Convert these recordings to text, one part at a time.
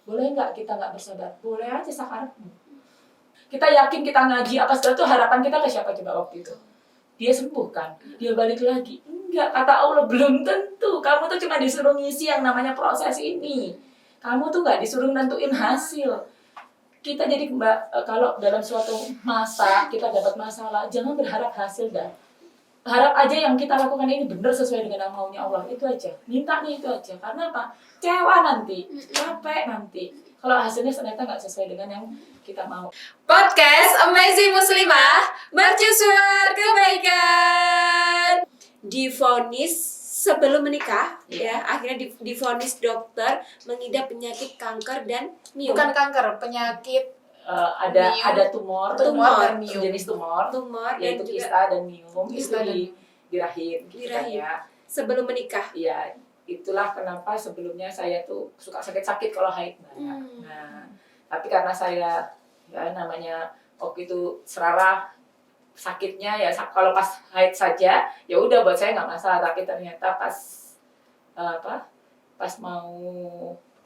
boleh nggak kita nggak bersabar? Boleh aja sakarepmu. Kita yakin kita ngaji apa segala tuh harapan kita ke siapa coba waktu itu? Dia sembuh kan? Dia balik lagi? Enggak, kata Allah belum tentu. Kamu tuh cuma disuruh ngisi yang namanya proses ini. Kamu tuh nggak disuruh nentuin hasil. Kita jadi kalau dalam suatu masa kita dapat masalah, jangan berharap hasil dah. Harap aja yang kita lakukan ini benar sesuai dengan yang maunya Allah, itu aja. Mintanya itu aja. Karena apa? Kecewa nanti, capek nanti. Kalau hasilnya ternyata nggak sesuai dengan yang kita mau. Podcast Amazing Muslimah, mercusuar kebaikan. Divonis sebelum menikah, ya akhirnya divonis dokter mengidap penyakit kanker dan miom. Bukan kanker, penyakit Ada tumor dan miom. Jenis tumor yaitu dan juga kista dan miom kista itu di rahim. di rahim. Ya. Sebelum menikah. Iya, itulah kenapa sebelumnya saya tuh suka sakit-sakit kalau haid. Nah, tapi karena saya ya namanya waktu itu serara sakitnya ya kalau pas haid saja ya udah buat saya nggak masalah, tapi ternyata pas pas mau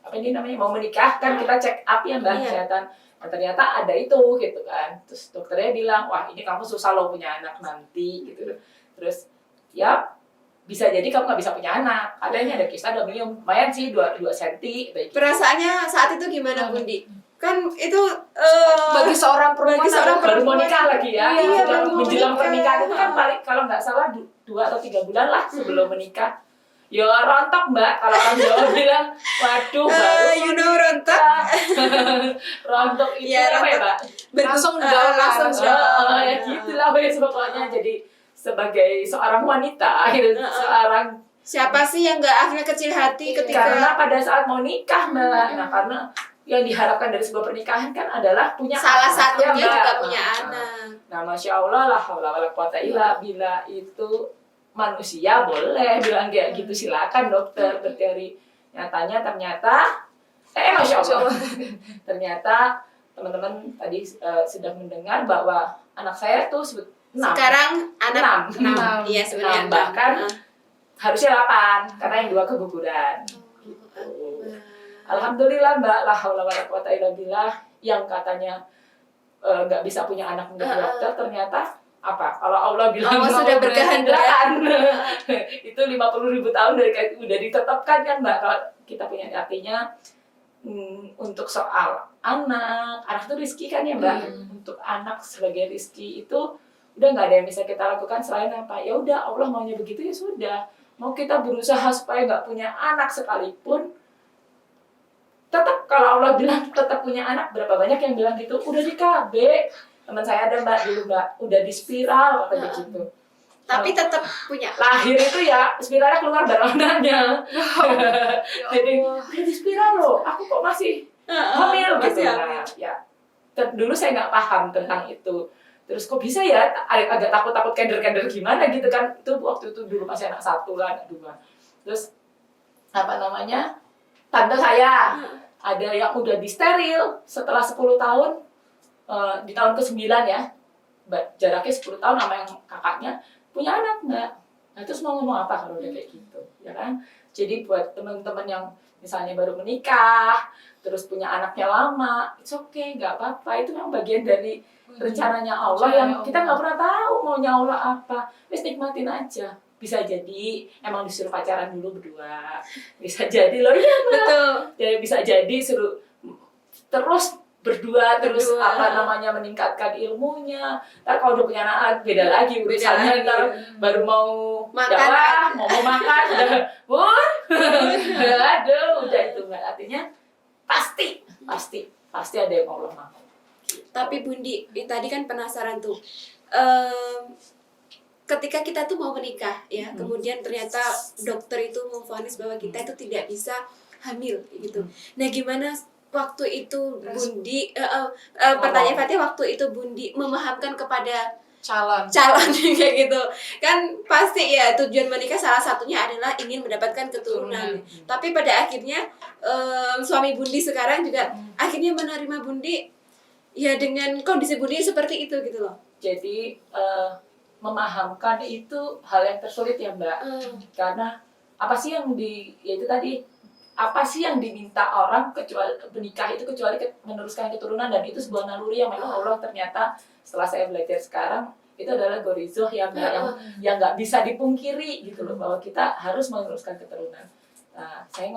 mau menikah kan kita check up ya Mbak kesehatan. Nah, ternyata ada itu gitu kan. Terus dokternya bilang, "Wah, ini kamu susah loh punya anak nanti." gitu. Terus ya bisa jadi kamu nggak bisa punya anak. Adanya ada kista, ada miom, lumayan sih 2 cm. Perasaannya saat itu gimana, Bundi? Kan itu bagi seorang perempuan baru mau nikah lagi ya. Iya, menjelang pernikahan itu kan paling kalau nggak salah 2 atau 3 bulan lah sebelum menikah. Ya rontok Mbak, kalau orang Jawa bilang, waduh baru rontok. rontok itu ya, apa ya Mbak? langsung Ya gitulah pokoknya. Jadi sebagai seorang wanita gitu, seorang siapa sih yang nggak akhirnya kecil hati ketika karena pada saat mau nikah Mbak. Nah, karena yang diharapkan dari sebuah pernikahan kan adalah punya salah anak, satunya ya, juga punya anak. Nah, Masya Allah lah, haula wala quwata illa billah, itu manusia boleh bilang kayak gitu, silakan dokter berteori. Nyatanya ternyata Masya Allah ternyata teman-teman tadi sudah mendengar bahwa anak saya tuh 6. Sekarang anak 6. Iya sebenarnya bahkan harusnya 8 karena yang 2 keguguran. Alhamdulillah Mbak, la haula wala quwata illa billah, yang katanya nggak bisa punya anak menjadi dokter ternyata apa? Kalau Allah bilang Allah sudah berkehendak. Itu 50.000 tahun udah ditetapkan kan Mbak, kalau kita punya, artinya untuk soal anak itu rezeki kan ya Mbak. Untuk anak sebagai rezeki itu udah nggak ada yang bisa kita lakukan selain apa? Ya udah Allah maunya begitu ya sudah. Mau kita berusaha supaya nggak punya anak sekalipun, tetap kalau Allah bilang tetap punya anak, berapa banyak yang bilang gitu, udah di KB. Teman saya ada Mbak dulu Mbak, udah di spiral katanya gitu. Tapi tetap punya. Lahir itu ya spiralnya keluar dari anaknya. Jadi udah di spiral loh, aku kok masih hamil gitu. Nah, ya dulu saya nggak paham tentang itu. Terus kok bisa ya, agak takut keder gimana gitu kan. Itu waktu itu dulu masih anak 1 lah, anak 2. Terus tante saya ada yang udah disteril setelah 10 tahun, di tahun ke-9 ya, jaraknya 10 tahun sama yang kakaknya, punya anak Mbak. Nah terus mau ngomong apa kalau udah kayak gitu, ya kan? Jadi buat teman-teman yang misalnya baru menikah, terus punya anaknya lama, it's okay, nggak apa-apa. Itu memang bagian dari rencananya Allah yang kita nggak pernah tahu maunya Allah apa. Wis nikmatin aja. Bisa jadi emang disuruh pacaran dulu berdua, bisa jadi loh ya Mbak. Betul. Jadi bisa jadi suruh terus berdua terus meningkatkan ilmunya. Ntar kalau udah punya anak beda lagi urusannya, ntar baru mau makan, mau makan udah aduh udah itu Mbak. Artinya pasti ada yang Allah mau. Tapi Bundi, tadi kan penasaran tuh. Ketika kita tuh mau menikah ya, kemudian ternyata dokter itu memvonis bahwa kita itu tidak bisa hamil gitu. Nah, gimana waktu itu Bundi pertanyaan Fatih, waktu itu Bundi memahamkan kepada calon kayak gitu kan, pasti ya tujuan menikah salah satunya adalah ingin mendapatkan keturunan. Tapi pada akhirnya suami Bundi sekarang juga akhirnya menerima Bundi ya dengan kondisi Bundi seperti itu gitu loh. Jadi memahamkan itu hal yang tersulit ya Mbak. Karena apa sih yang ya itu tadi, apa sih yang diminta orang kecuali menikah itu kecuali meneruskan keturunan, dan itu sebuah naluri yang memang Allah ternyata setelah saya belajar sekarang itu adalah gorizoh yang nggak bisa dipungkiri gitu loh, bahwa kita harus meneruskan keturunan. Nah, saya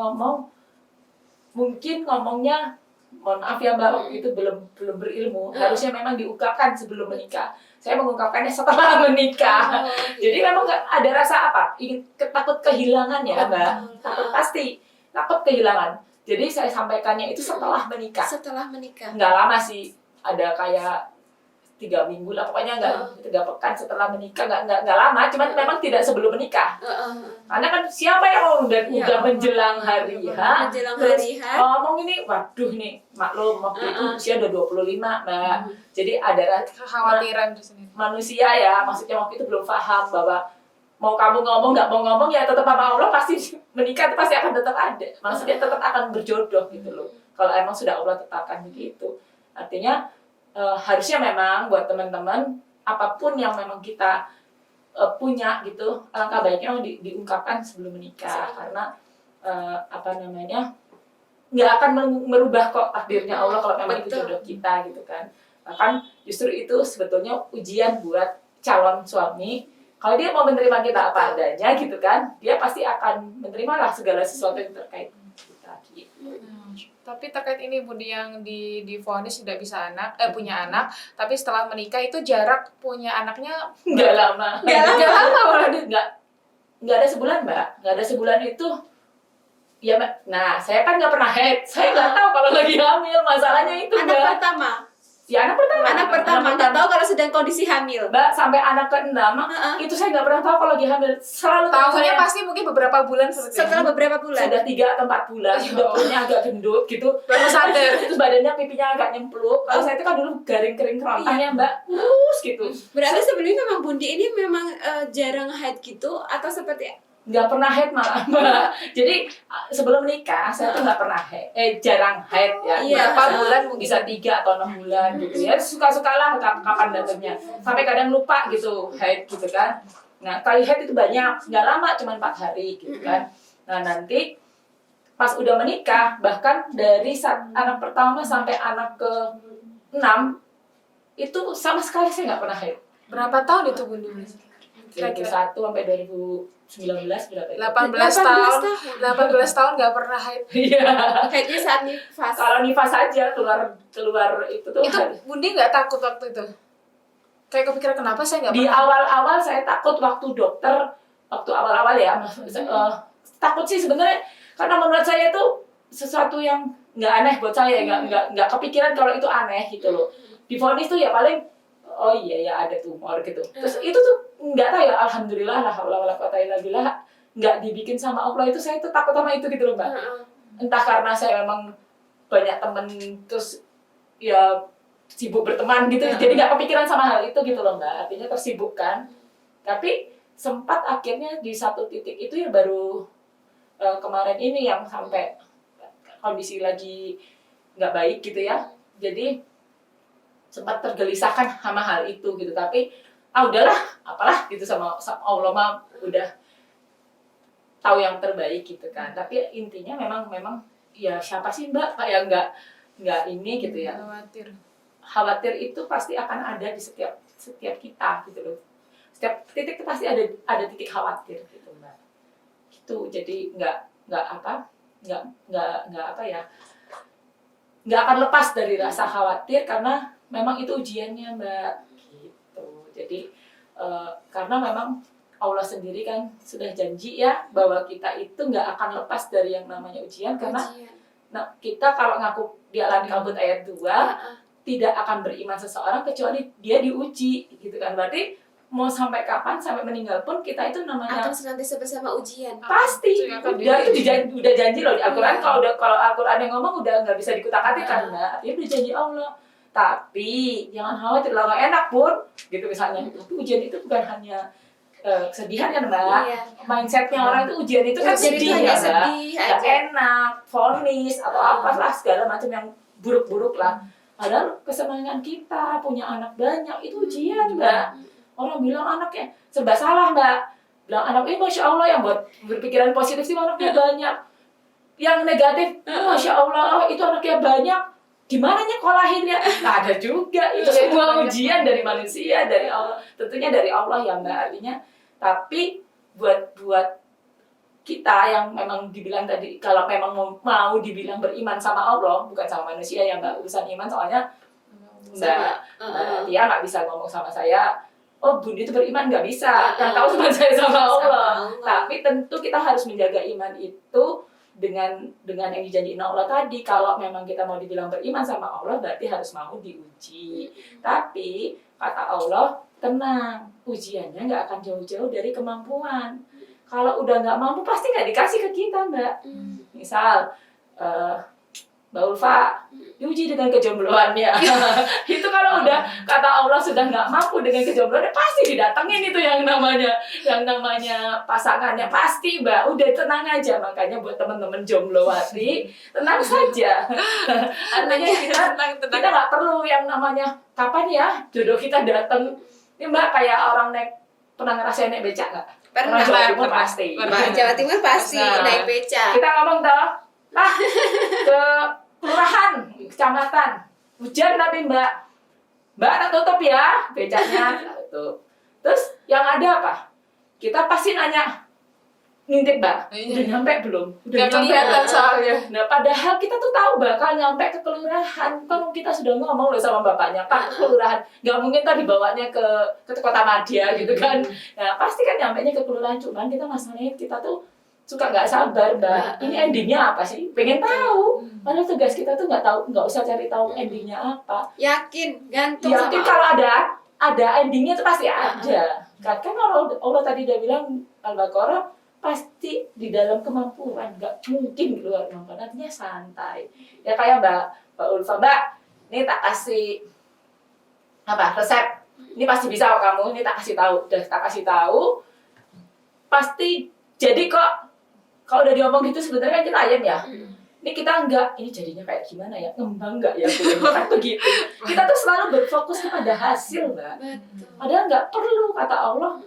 mungkin ngomongnya, mohon maaf ya Mbak, waktu itu belum berilmu, harusnya memang diungkapkan sebelum menikah. Saya mengungkapkannya setelah menikah. Jadi memang nggak ada rasa apa, takut kehilangan ya Mbak, pasti takut kehilangan. Jadi saya sampaikannya itu setelah menikah. Setelah menikah. Nggak lama sih, ada kayak 3 minggu lah, pokoknya nggak 3 pekan setelah menikah, nggak lama, cuman memang tidak sebelum menikah. Karena kan siapa yang mau udah menjelang hari H, menjelang terus hari H, ngomong ini, waduh nih maklum waktu itu usia udah 25 Mbak. Jadi ada kekhawatiran tersendiri. manusia ya, maksudnya waktu itu belum paham bahwa mau kamu ngomong nggak mau ngomong ya tetap sama Allah pasti menikah itu pasti akan tetap ada, maksudnya tetap akan berjodoh gitu loh. Kalau emang sudah Allah tetapkan begitu, artinya harusnya memang buat teman-teman apapun yang memang kita punya gitu, alangkah baiknya diungkapkan sebelum menikah, karena nggak akan merubah kok takdirnya Allah kalau memang itu jodoh kita gitu kan. Bahkan justru itu sebetulnya ujian buat calon suami. Kalau dia mau menerima kita apa adanya gitu kan, dia pasti akan menerimalah segala sesuatu yang terkait kita gitu. Tapi terkait ini Budi yang divonis tidak bisa punya anak, tapi setelah menikah itu jarak punya anaknya Nggak lama. Nggak ada sebulan Mbak, nggak ada sebulan itu. Ya Mbak, nah saya kan nggak pernah head, saya nggak tahu kalau lagi hamil, masalahnya itu anak Mbak. pertama. Ya anak pertama. Nggak tahu kalau sedang kondisi hamil. Mbak, sampai anak ke-6 itu saya nggak pernah tahu kalau lagi hamil. Selalu tahunya saya pasti mungkin beberapa bulan setelah beberapa bulan. sudah 3 atau 4 bulan, sudah perutnya agak gendut gitu. baru sadar. Terus badannya pipinya agak nyempluk. Kalau saya itu kan dulu garing kering kerontangnya Mbak, terus gitu. Berarti sebelumnya memang Bundi ini memang jarang haid gitu atau seperti Nggak pernah haid malah Mbak. Jadi sebelum menikah saya tuh nggak pernah haid, jarang haid ya. Iya. Berapa bulan bisa 3 atau 6 bulan gitu ya. Suka-sukalah kapan datangnya. Sampai kadang lupa gitu haid gitu kan. Nah kali haid itu banyak, nggak lama cuma 4 hari gitu kan. Nah nanti pas udah menikah, bahkan dari anak pertama sampai anak ke-6 itu sama sekali saya nggak pernah haid. Berapa tahun itu Budi? 2001 sampai 2019 berapa itu? 18 tahun. 18 tahun nggak pernah haid. Iya. haidnya saat nifas? Kalau nifas aja keluar itu tuh. Itu Budi nggak takut waktu itu? Kayak kepikiran kenapa saya nggak Di pernah? awal-awal saya takut waktu awal-awal ya, takut sih sebenarnya karena menurut saya itu sesuatu yang nggak aneh buat saya, nggak kepikiran kalau itu aneh gitu loh. Divonis tuh ya paling oh iya ya ada tumor gitu. Terus itu tuh nggak tahu ya, alhamdulillah lah haula wala quwata illa billah, nggak dibikin sama Allah. Itu saya tuh takut sama itu gitu loh Mbak. Entah karena saya memang banyak temen terus ya sibuk berteman gitu, jadi nggak kepikiran sama hal itu gitu loh Mbak. Artinya tersibukkan. Tapi sempat akhirnya di satu titik itu ya baru kemarin ini yang sampai kondisi lagi nggak baik gitu ya. Jadi sempat tergelisahkan sama hal itu gitu, tapi udahlah apalah gitu, sama Allah mah udah tahu yang terbaik gitu kan. Tapi intinya memang ya siapa sih Mbak kayak nggak ini gitu ya, khawatir itu pasti akan ada di setiap kita gitu loh. Setiap titik pasti ada titik khawatir gitu Mbak. Gitu. Jadi nggak akan lepas dari rasa khawatir karena memang itu ujiannya Mbak gitu. Jadi karena memang Allah sendiri kan sudah janji ya bahwa kita itu nggak akan lepas dari yang namanya ujian. Karena kita kalau ngaku di Al-Ankabut ayat 2 tidak akan beriman seseorang kecuali dia diuji gitu kan. Berarti mau sampai kapan, sampai meninggal pun kita itu namanya akan senantiasa bersama ujian. Pasti udah janji loh di Al-Quran. Kalau Al-Quran yang ngomong udah nggak bisa dikutak-atik kan Mbak. Artinya udah janji Allah. Tapi jangan khawatir lah, nggak enak pun gitu misalnya. Tapi ujian itu bukan hanya kesedihan kan Mbak. Mindsetnya orang itu ujian itu kan Ujian sedih itu ya hanya Mbak. sedih Nggak aja. enak, vonis atau apalah segala macam yang buruk-buruk lah. Padahal kesenangan kita punya anak banyak itu ujian Mbak. Orang bilang anaknya serba salah Mbak. Bilang anak Masya Allah yang buat berpikiran positif sih anaknya banyak. yang negatif, Masya Allah, itu anaknya banyak, gimana nyekolahinnya? Nggak ada juga, itu Iya, semua banyak. ujian dari manusia, dari Allah, tentunya dari Allah ya Mbak, artinya. Tapi buat kita yang memang dibilang tadi, kalau memang mau dibilang beriman sama Allah, bukan sama manusia ya Mbak, urusan iman soalnya Mbak Tia nggak bisa ngomong sama saya, oh Bunda itu beriman, nggak bisa, yang tahu cuma saya sama Allah. Tapi tentu kita harus menjaga iman itu dengan yang dijanjiin Allah tadi. Kalau memang kita mau dibilang beriman sama Allah, berarti harus mau diuji. Tapi kata Allah, tenang, ujiannya nggak akan jauh-jauh dari kemampuan. Kalau udah nggak mampu pasti nggak dikasih ke kita Mbak. Misal Mbak Ulfa diuji dengan kejombloannya. Itu kalau udah kata Allah sudah nggak mampu dengan kejombloannya, pasti didatengin itu yang namanya pasangannya, pasti Mbak. Udah tenang aja. Makanya buat teman-teman jomblowati, tenang saja. Artinya kita nggak perlu yang namanya kapan ya jodoh kita datang. Ini Mbak kayak orang pernah ngerasain naik becak nggak? Pernah. Jawa Timur pasti. Jawa Timur pasti Nah, naik beca. kita ngomong toh, ke kelurahan, kecamatan, hujan tapi Mbak tak tutup ya becaknya, tutup. Terus yang ada apa? Kita pasti nanya, ngintip Mbak, udah nyampe belum? Udah Nggak nyampe kelihatan belum? soalnya. Nah padahal kita tuh tahu bakal nyampe ke kelurahan. Kalau kita sudah ngomong loh sama bapaknya, Pak ke kelurahan, nggak mungkin tadi bawanya ke kota Madya gitu kan. Nah pasti kan nyampenya ke kelurahan, cuman kita masalahnya kita tuh suka nggak sabar Mbak. Ini endingnya apa sih? Pengen tahu. Padahal tugas kita tuh nggak usah cari tahu endingnya apa. Yakin, gantung Yakin sama kalau ada endingnya itu pasti ada. Kan Allah tadi udah bilang Al-Baqarah pasti di dalam kemampuan, nggak mungkin di luar kemampuan. Artinya santai. Ya kayak Mbak Ulfa, Mbak, ini tak kasih resep. Ini pasti bisa kok kamu. Ini tak kasih tahu. Udah tak kasih tahu. Pasti jadi kok. Kalau udah diomong gitu sebenarnya kan kita ayam ya. Ini kita enggak, ini jadinya kayak gimana ya? Ngembang enggak ya? Kan begitu. Kita tuh selalu berfokus kepada hasil, Mbak. Padahal nggak perlu, kata Allah.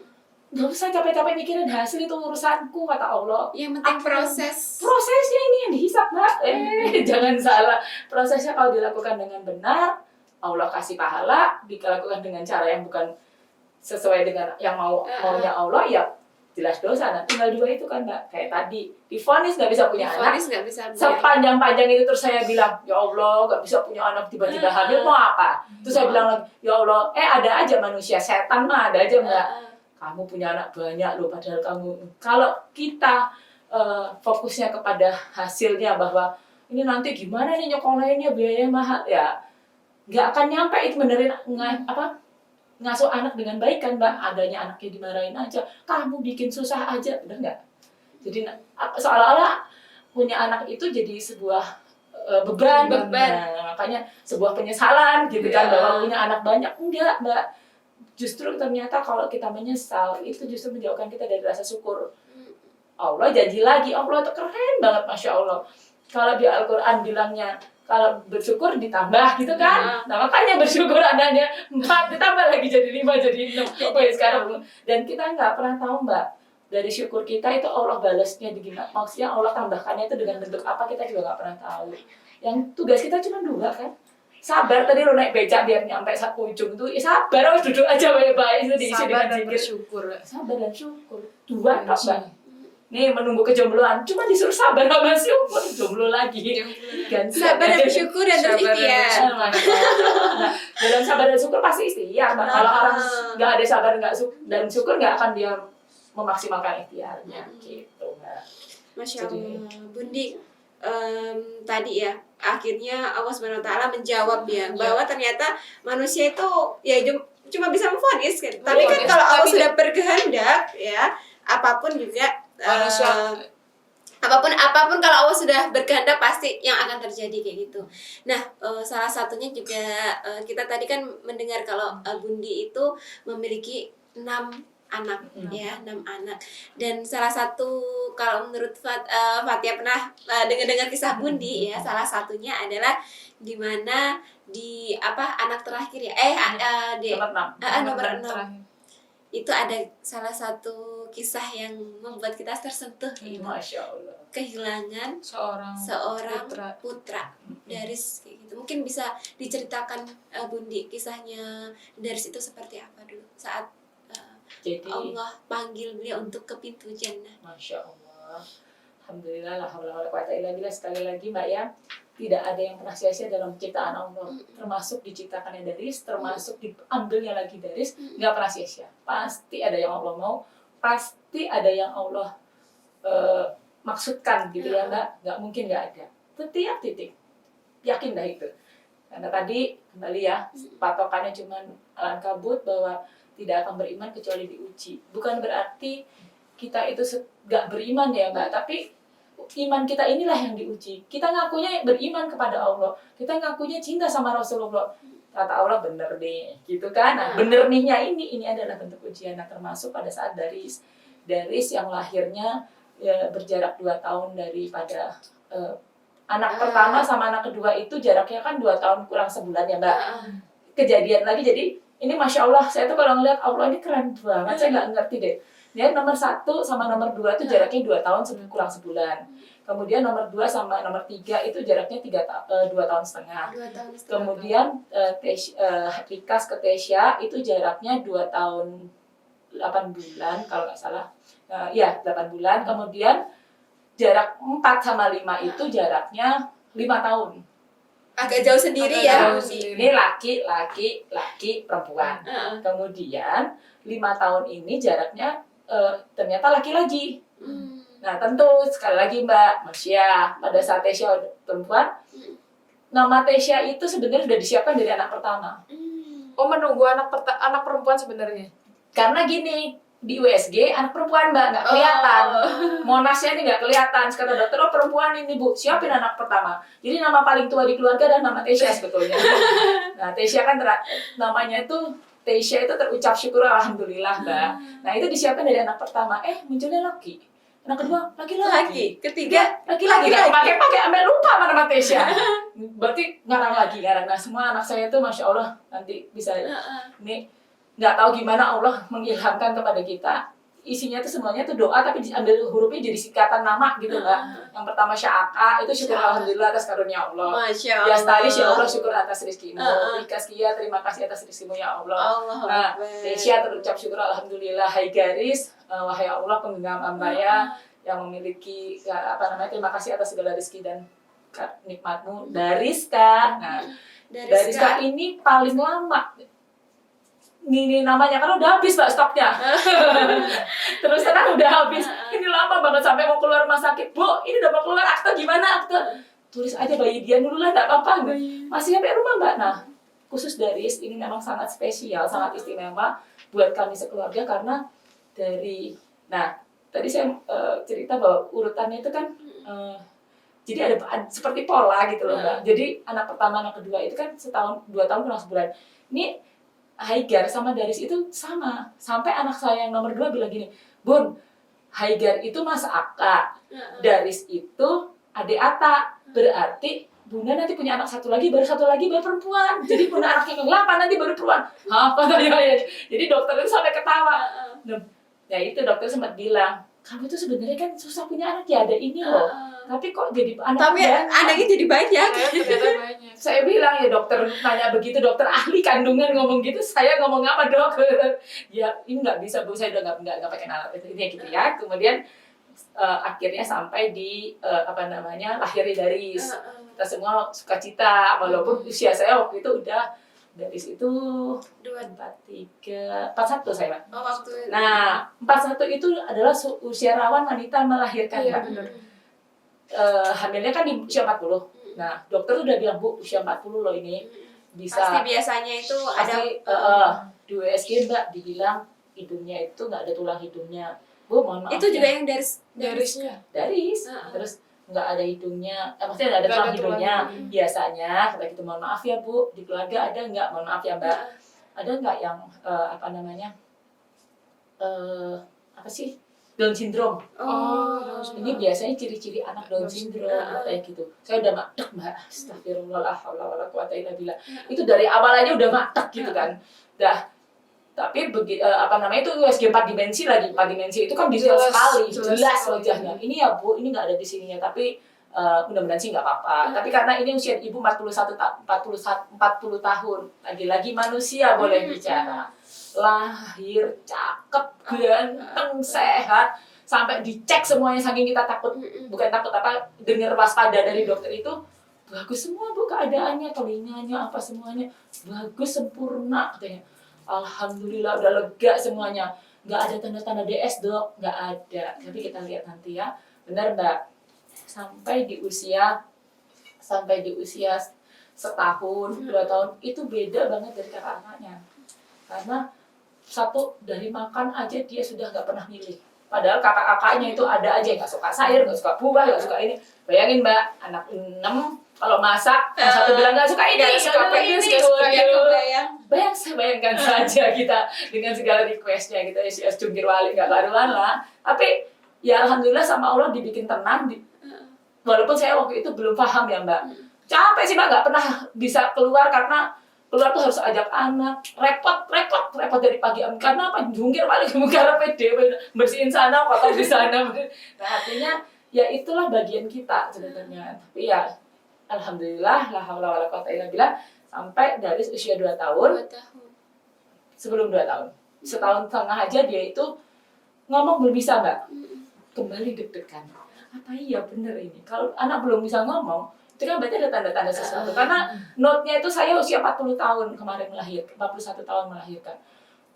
Nggak usah capek-capek mikirin hasil, itu urusanku, kata Allah. Yang penting proses. Prosesnya ini yang dihisap, Mbak. Jangan salah. Prosesnya kalau dilakukan dengan benar, Allah kasih pahala. Dilakukan dengan cara yang bukan sesuai dengan yang maunya Allah, ya jelas dosa. Nah tinggal dua itu kan Mbak, kayak tadi divonis nggak bisa punya anak, sepanjang itu terus saya bilang ya Allah nggak bisa punya anak, tiba-tiba hamil mau apa? Terus saya bilang lagi ya Allah ada aja manusia, setan mah ada aja Mbak. Kamu punya anak banyak loh, padahal kalau kita fokusnya kepada hasilnya, bahwa ini nanti gimana nih nyekolahinnya, biayanya mahal, ya nggak akan nyampe itu benerin ngasuh anak dengan baik kan Mbak. Adanya anaknya dimarahin aja, kamu bikin susah aja, udah nggak? Jadi seolah-olah punya anak itu jadi sebuah beban. Nah, makanya sebuah penyesalan gitu kan, bahwa punya anak banyak. Enggak Mbak, justru ternyata kalau kita menyesal itu justru menjauhkan kita dari rasa syukur. Allah janji lagi, Allah itu keren banget Masya Allah. Kalau di Al-Quran bilangnya kalau bersyukur ditambah gitu kan. Nah makanya bersyukur adanya 4 ditambah lagi jadi 5 jadi 6 sekarang. Dan kita nggak pernah tahu Mbak, dari syukur kita itu Allah balasnya gimana. Maksudnya Allah tambahkannya itu dengan bentuk apa, kita juga nggak pernah tahu. Yang tugas kita cuma 2 kan. Sabar, tadi lo naik becak biar nyampe ujung itu, sabar, harus duduk aja baik-baik itu diisi dengan zikir. Sabar dan syukur. 2 tok Mbak. Nih menunggu kejombloan, cuma disuruh sabar sama syukur, jomblo lagi. Sabar dan syukur dan berikhtiar. Nah, dalam sabar dan syukur pasti ikhtiar. Kalau orang nggak ada sabar dan syukur, nggak akan dia memaksimalkan ikhtiarnya. Gitu, Mbak. Masya Allah, Bundi. Tadi ya, akhirnya Allah SWT menjawab ya, bahwa ternyata manusia itu ya cuma bisa memvonis kan. Tapi kan kalau Allah sudah berkehendak ya, apapun juga apapun kalau Allah sudah berkehendak pasti yang akan terjadi kayak gitu. Nah, salah satunya juga kita tadi kan mendengar kalau Bundi itu memiliki 6 anak ya, 6 anak. Dan salah satu kalau menurut Fatia pernah dengar kisah Bundi ya, salah satunya adalah di mana anak terakhir ya, nomor 6. itu ada salah satu kisah yang membuat kita tersentuh gitu. Masya Allah. Kehilangan seorang putra Mm-mm. Daris kayak gitu. Mungkin bisa diceritakan Bundi kisahnya Daris itu seperti apa dulu saat Jadi Allah panggil beliau untuk ke pintu jannah. Masya Allah. Alhamdulillah, la haula wala quwata illa billah. Sekali lagi Mbak ya, tidak ada yang pernah sia-sia dalam ciptaan Allah. Termasuk diciptakannya Daris, termasuk diambilnya lagi Daris, nggak pernah sia-sia. Pasti ada yang Allah mau, pasti ada yang Allah maksudkan gitu ya Mbak. Nggak mungkin nggak ada. Setiap titik. Yakin dah itu. Karena tadi kembali ya, patokannya cuma alam kabut bahwa tidak akan beriman kecuali diuji. Bukan berarti kita itu gak beriman ya Mbak, tapi iman kita inilah yang diuji. Kita ngakunya beriman kepada Allah, kita ngakunya cinta sama Rasulullah. Kata Allah bener nih, gitu kan? Nah, bener nihnya ini adalah bentuk ujian. Nah, termasuk pada saat Daris yang lahirnya ya, berjarak 2 tahun daripada anak pertama sama anak kedua itu jaraknya kan 2 tahun kurang sebulan ya Mbak. Kejadian lagi, jadi ini Masya Allah, saya tuh kalau ngeliat Allah ini keren banget, saya nggak ngerti deh. Dia nomor 1 sama nomor 2 itu jaraknya 2 tahun kurang sebulan. Kemudian nomor 2 sama nomor 3 itu jaraknya 2 tahun setengah. 2 tahun setengah. Kemudian Rikas ke Tesya itu jaraknya 2 tahun 8 bulan kalau nggak salah. Iya 8 bulan. Kemudian jarak 4 sama 5 itu jaraknya 5 tahun. Agak jauh sendiri Agak ya. jauh sendiri. Ini laki, perempuan. Kemudian 5 tahun ini jaraknya ternyata laki-laki. Nah tentu sekali lagi Mbak Masya, pada saat Tesya perempuan, nama Tesya itu sebenarnya sudah disiapkan dari anak pertama. Oh, menunggu anak perempuan sebenarnya. Karena gini, di USG anak perempuan Mbak, nggak kelihatan. Monasnya ini nggak kelihatan. Kata dokter, oh perempuan ini Bu, siapin anak pertama. Jadi nama paling tua di keluarga adalah nama Tesya sebetulnya. Nah Tesya kan namanya itu Tesya itu terucap syukur alhamdulillah Mbak. Nah itu disiapkan dari anak pertama. Munculnya laki. Anak kedua laki-laki. Ketiga Laki-laki. Nggak pakai sampai lupa sama nama Tesya. Berarti ngarang lagi. Nah semua anak saya itu Masya Allah nanti bisa ini nggak tahu gimana Allah mengilhamkan kepada kita. Isinya tuh semuanya tuh doa tapi diambil hurufnya jadi singkatan nama gitu Mbak. Yang pertama Syaka itu syukur alhamdulillah atas karunia Allah. Masya Allah. Yastaris ya Allah syukur atas rezekimu. Rikaskia terima kasih atas rezekimu ya Allah. Nah, Tesya terucap syukur alhamdulillah. Hai Garis, wahai Allah penggenggam hamba-Nya yang memiliki terima kasih atas segala rezeki dan nikmatmu. Dariska. Nah, Dariska ini paling lama. Ini namanya kan udah habis Mbak stoknya. Terus terang udah habis. Ini lama banget sampai mau keluar rumah sakit. Bu, ini udah mau keluar akte gimana akte? Tulis aja bayi dia dulu lah, enggak apa-apa. Masih sampai rumah Mbak. Nah, khusus Daris ini memang sangat spesial, sangat istimewa buat kami sekeluarga karena tadi saya cerita bahwa urutannya itu kan jadi ada seperti pola gitu loh Mbak. Jadi anak pertama, anak kedua itu kan 2 tahun kurang sebulan. Ini Haigar sama Daris itu sama. Sampai anak saya yang nomor 2 bilang gini, Bun, Haigar itu Mas Aka, Daris itu adik Ata. Berarti Bunda nanti punya anak satu lagi baru perempuan. Jadi punya anak yang 8 nanti baru perempuan. Apa tadi? Jadi dokter itu sampai ketawa. Ya itu dokter sempat bilang, kamu itu sebenarnya kan susah punya anak ya, ada ini loh. Tapi kok jadi anak tapi anaknya jadi banyak. Ternyata banyak. Saya bilang ya dokter nanya begitu, dokter ahli kandungan ngomong gitu, saya ngomong apa dok? Ya ini nggak bisa Bu, saya udah nggak pakai alat itu gitu ya. Kemudian akhirnya sampai di lahirnya Daris. Kita semua sukacita walaupun usia saya waktu itu udah Daris itu 41 saya Pak. Oh, waktu. Nah 41 itu adalah usia rawan wanita melahirkan Iya, Pak. benar. Hamilnya kan di usia 40. Nah, dokter udah bilang, Bu, usia 40 loh ini bisa. Pasti biasanya itu ada di USG Mbak dibilang hidungnya itu nggak ada tulang hidungnya. Bu, mohon maaf. itu juga ya. yang Darisnya. Daris. Terus nggak ada hidungnya, maksudnya nggak ada Nggak tulang ada tulang hidungnya. hidung. Biasanya kata gitu, mohon maaf ya Bu, di keluarga ada nggak? Mohon maaf ya Mbak. Ada nggak yang apa sih? Down syndrome. Ini biasanya ciri-ciri anak Down syndrome kayak gitu. Saya udah matek Mbak. Astagfirullah la haula wala quwata illa billah. Itu dari awal aja udah matek gitu kan. Dah Tapi apa namanya itu USG 4 dimensi lagi, 4 dimensi itu kan detail sekali, jelas wajahnya. Ini ya Bu, ini nggak ada di sininya, tapi mudah-mudahan sih nggak apa-apa. Tapi karena ini usia ibu 40 tahun, lagi-lagi manusia boleh bicara, lahir cakep, ganteng, sehat, sampai dicek semuanya saking kita takut, bukan takut apa, dengar waspada dari dokter itu. Bagus semua Bu keadaannya, telinganya apa semuanya bagus sempurna katanya. Alhamdulillah udah lega semuanya. Nggak ada tanda-tanda DS dok, nggak ada. Tapi kita lihat nanti ya. Benar Mbak? Sampai di usia setahun, 2 tahun itu beda banget dari kakak-kakaknya. Karena satu dari makan aja dia sudah nggak pernah milih. Padahal kakak-kakaknya itu ada aja yang nggak suka sayur, nggak suka buah, nggak suka ini. Bayangin Mbak, anak 6 kalau masak, yang satu bilang nggak suka ini, nggak suka pedes, nggak suka itu. Bayangkan saja kita dengan segala requestnya kita si jungkir balik nggak karuan lah. Tapi ya alhamdulillah sama Allah dibikin tenang. Walaupun saya waktu itu belum paham ya Mbak. Capek sih Mbak, nggak pernah bisa keluar karena keluar tuh harus ajak anak. Repot dari pagi. Karena apa? Jungkir balik karena pede bersihin sana, kotor di sana. Nah artinya ya itulah bagian kita sebenarnya. Tapi ya alhamdulillah, la haula wala quwata illa billah, sampai dari usia 2 tahun. 2 tahun. Sebelum 2 tahun. Setahun setengah aja dia itu ngomong belum bisa, Mbak. Kembali deg-degan. Apa iya bener ini? Kalau anak belum bisa ngomong, itu kan berarti ada tanda-tanda sesuatu. Karena note-nya itu saya usia 40 tahun kemarin melahirkan, 41 tahun melahirkan.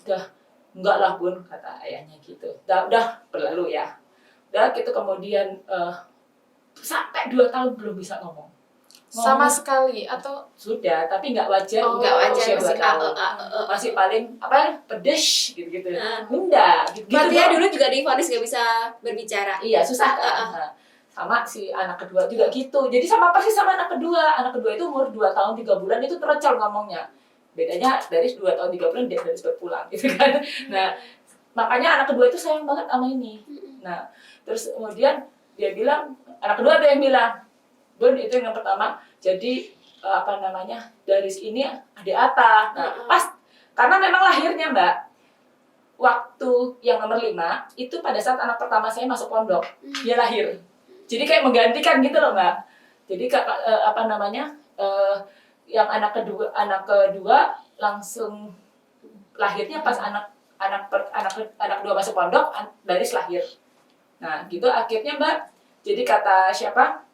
Udah, enggak lah Bun, kata ayahnya gitu. Udah berlalu ya. Udah gitu kemudian sampai 2 tahun belum bisa ngomong. Sama sekali atau Sudah, tapi nggak wajar. Nggak wajar usia 2 tahun. Masih paling apa pedes gitu-gitu. Enggak, gitu. Berarti ya dulu juga divonis nggak bisa berbicara. Iya, susah kan. Nah, sama si anak kedua juga gitu. Jadi sama persis sama anak kedua. Anak kedua itu umur 2 tahun 3 bulan itu terecol ngomongnya. Bedanya dari 2 tahun 3 bulan dia dari berpulang gitu kan. Nah, makanya anak kedua itu sayang banget sama ini. Nah, terus kemudian dia bilang, anak kedua ada yang bilang, Bun, itu yang pertama. Jadi apa namanya, dari ini adik Ata. Nah, pas karena memang lahirnya Mbak, waktu yang nomor 5 itu pada saat anak pertama saya masuk pondok, dia lahir. Jadi kayak menggantikan gitu loh Mbak. Jadi apa namanya, yang anak kedua langsung lahirnya pas anak kedua masuk pondok, Daris lahir. Nah gitu akhirnya Mbak. Jadi kata siapa?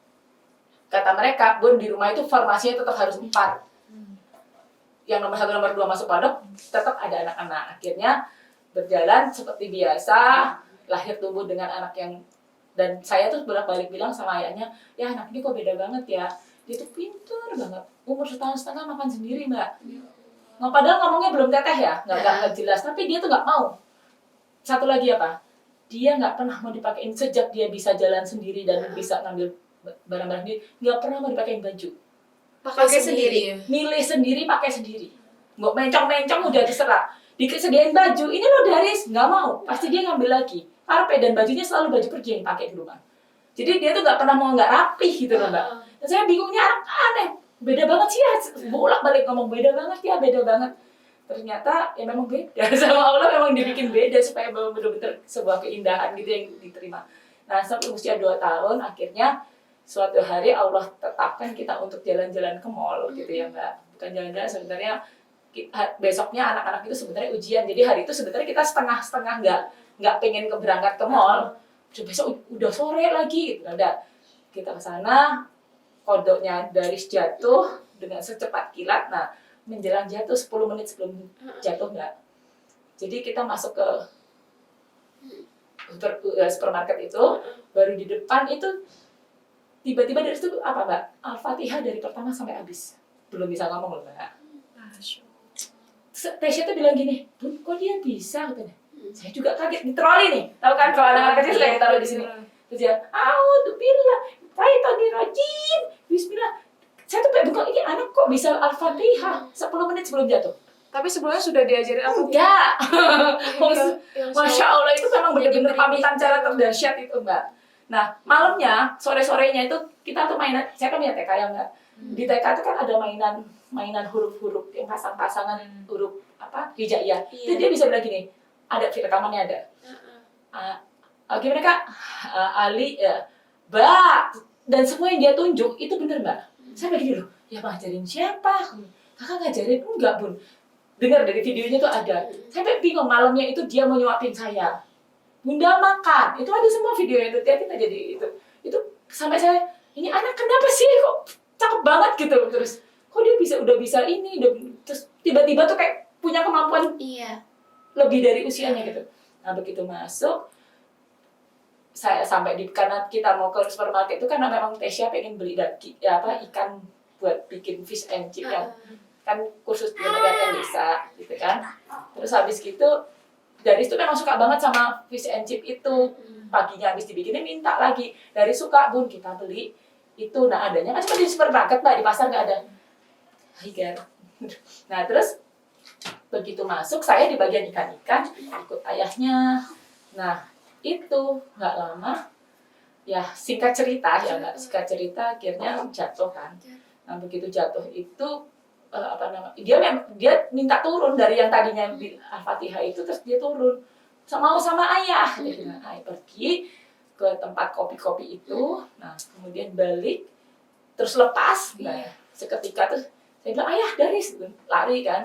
Kata mereka, Bun, di rumah itu formasinya tetap harus 4. Yang nomor 1, nomor 2 masuk pondok, tetap ada anak-anak. Akhirnya berjalan seperti biasa, lahir tumbuh dengan anak yang, dan saya tuh bolak-balik bilang sama ayahnya, ya anak ini kok beda banget ya. Dia tuh pintar banget, umur 1,5 tahun makan sendiri Mbak. Nah, padahal ngomongnya belum teteh ya, nggak jelas, tapi dia tuh nggak mau. Satu lagi apa? Dia nggak pernah mau dipakein sejak dia bisa jalan sendiri dan bisa ngambil barang-barang dia, nggak pernah mau dipakein baju. Pakai sendiri. Milih sendiri, pakai sendiri. Nggak mencong-mencong udah terserah. Disediain baju, ini loh Daris, nggak mau. Pasti dia ngambil lagi. Karpet dan bajunya selalu baju kerja yang pakai di rumah. Jadi dia tuh nggak pernah mau nggak rapi gitu loh Mbak. Dan saya bingungnya anak aneh. Beda banget sih ya, bolak-balik ngomong beda banget ya, beda banget. Ternyata ya memang beda. Sama Allah memang dibikin beda supaya benar-benar sebuah keindahan gitu yang diterima. Nah sampai usia 2 tahun akhirnya suatu hari Allah tetapkan kita untuk jalan-jalan ke mall gitu ya Mbak. Bukan jalan-jalan sebenarnya besoknya anak-anak itu sebenarnya ujian. Jadi hari itu sebenarnya kita setengah-setengah nggak pengen berangkat ke mall. Besok udah sore lagi gitu. Udah kita ke sana, kodoknya dari jatuh dengan secepat kilat. Nah, menjelang jatuh 10 menit sebelum jatuh Mbak. Jadi kita masuk ke supermarket itu, baru di depan itu tiba-tiba dari situ apa Mbak? Al-Fatihah dari pertama sampai habis. Belum bisa ngomong loh Mbak. Tasya tuh bilang gini, Bun, kok dia bisa? Katanya. Saya juga kaget, diteroli nih. Tahu kan kalau anak-anak kecil kayak ditaruh di sini. Terus dia, Auzubillah, Syaitonirrajim, Bismillah. Saya tuh kayak bukan, ini anak kok bisa Al-Fatihah 10 menit sebelum jatuh. tapi sebelumnya sudah diajarin apa? Enggak. Masya Allah itu memang benar-benar pamitan cara terdahsyat itu Mbak. Nah, malamnya, sore-sorenya itu kita tuh mainan, saya kan punya TK ya Mbak. Di TK itu kan ada mainan huruf-huruf yang pasang-pasangan huruf Hijaiyah. Iya. Itu dia bisa bilang gini, ada rekamannya ada. Gimana kak? Ali, Mbak, dan semua yang dia tunjuk itu bener Mbak. Saya begini loh, ya ngajarin siapa? Kakak ngajarin enggak Bun? Dengar dari videonya tuh ada. Saya bingung malamnya itu dia mau nyuapin saya. Bunda makan, itu ada semua videonya itu. Dia kita jadi itu sampai saya ini anak kenapa sih kok cakep banget gitu terus kok dia udah bisa ini terus tiba-tiba tuh kayak punya kemampuan Iya. lebih dari usianya gitu. Nah begitu masuk saya sampai karena kita mau ke supermarket itu karena memang Tesya pengen beli ikan buat bikin fish and chip yang kan kursus dia dari Elisa gitu kan. Terus habis gitu dari itu memang suka banget sama fish and chip itu. Paginya habis dibikinin minta lagi dari suka Bun kita beli itu. Nah adanya kan cuma di supermarket Mbak, di pasar nggak ada. Higar. Nah terus begitu masuk saya di bagian ikan-ikan ikut ayahnya. Nah itu nggak lama ya singkat cerita akhirnya jatuh kan. Nah begitu jatuh itu dia minta turun dari yang tadinya di Al-Fatihah itu terus dia turun mau sama ayah. Nah, ayah pergi ke tempat kopi-kopi itu. Nah kemudian balik terus lepas. Nah seketika tuh saya bilang ayah dari lari kan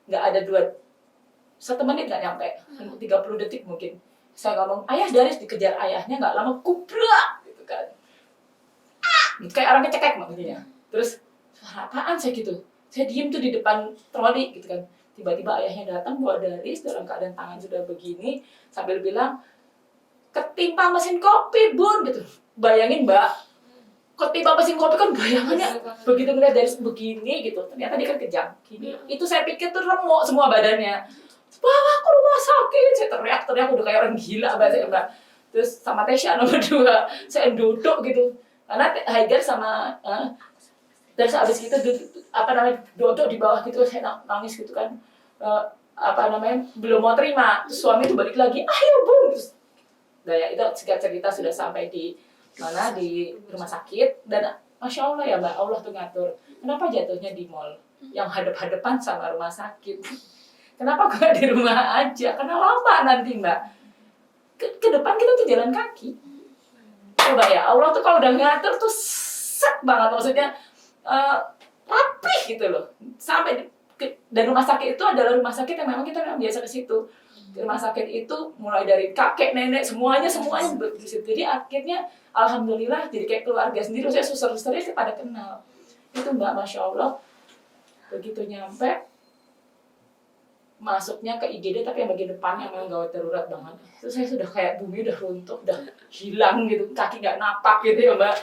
nggak ada 1 menit nggak nyampe 30 detik mungkin. Saya ngomong, ayah Daris dikejar ayahnya nggak lama, kubrak gitu kan. Kayak orang kecekek maksudnya. Terus, suara apaan saya gitu? Saya diem tuh di depan troli gitu kan. Tiba-tiba ayahnya datang bawa Daris dalam keadaan tangan sudah begini. Sambil bilang, ketimpa mesin kopi Bun gitu. Bayangin Mbak, ketimpa mesin kopi kan bayangannya begitu ngeliat Daris begini gitu. Ternyata dia kan kejang. Gini. Itu saya pikir tuh remuk semua badannya. Bawa aku rumah sakit, saya teriak udah kayak orang gila Mbak. Terus sama Tesya nomor 2, saya duduk gitu. Karena Haider sama terus abis gitu duduk di bawah gitu, saya nangis gitu kan. Belum mau terima. Terus suami itu balik lagi, ayo Bun. Terus itu cerita sudah sampai di mana di rumah sakit dan Masya Allah ya Mbak, Allah tuh ngatur. Kenapa jatuhnya di mall yang hadap-hadapan sama rumah sakit? Kenapa gue di rumah aja? Karena lama nanti Mbak. Ke depan kita tuh jalan kaki. Coba ya, Allah tuh kalau udah ngatur tuh set banget. Maksudnya rapih gitu loh. Dan rumah sakit itu adalah rumah sakit yang memang kita memang biasa ke situ. Di rumah sakit itu mulai dari kakek, nenek, semuanya di situ. Jadi akhirnya Alhamdulillah jadi kayak keluarga sendiri. Saya suster-susternya pada kenal. Itu Mbak, Masya Allah. Begitu nyampe, masuknya ke IGD tapi yang bagian depannya memang gawat darurat banget. Terus saya sudah kayak bumi udah runtuh, udah hilang gitu, kaki nggak napak gitu ya Mbak.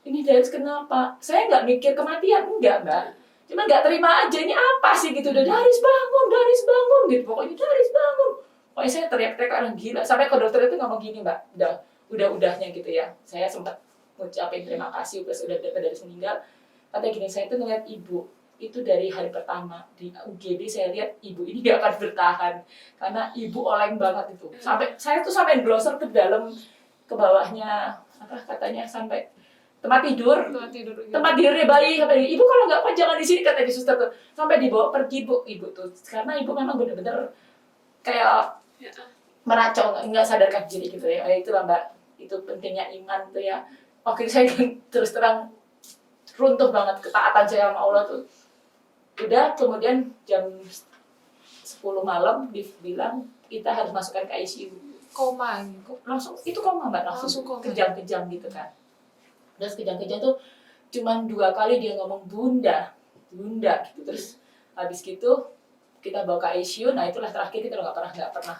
Ini Daris kenapa? Saya nggak mikir kematian, enggak Mbak. Cuma nggak terima aja, ini apa sih gitu. Udah Daris bangun gitu. Pokoknya Daris bangun. Pokoknya saya teriak-teriak orang gila. Sampai ke dokter itu ngomong gini Mbak, udahnya gitu ya. Saya sempat ngucapin terima kasih pas udah Daris meninggal. Katanya gini, saya tuh ngeliat ibu itu dari hari pertama di UGD saya lihat ibu ini gak akan bertahan karena ibu oleng banget itu saya tuh sampai glosor ke dalam ke bawahnya katanya sampai tempat tidurnya bayi sampai ibu kalau nggak kuat jangan di sini kata di suster tuh sampai dibawa pergi ibu tuh karena ibu memang benar-benar kayak meracau nggak sadarkan diri gitu ya itulah Mbak itu pentingnya iman tuh ya waktu itu saya terus terang runtuh banget ketaatan saya sama Allah tuh. Udah kemudian jam 10 malam dibilang kita harus masukkan ke ICU. Koma. Langsung itu koma Mbak, langsung koma. kejang-kejang gitu kan. Terus kejang-kejang tuh cuman 2 kali dia ngomong bunda gitu. Terus habis gitu kita bawa ke ICU. Nah itulah terakhir kita nggak pernah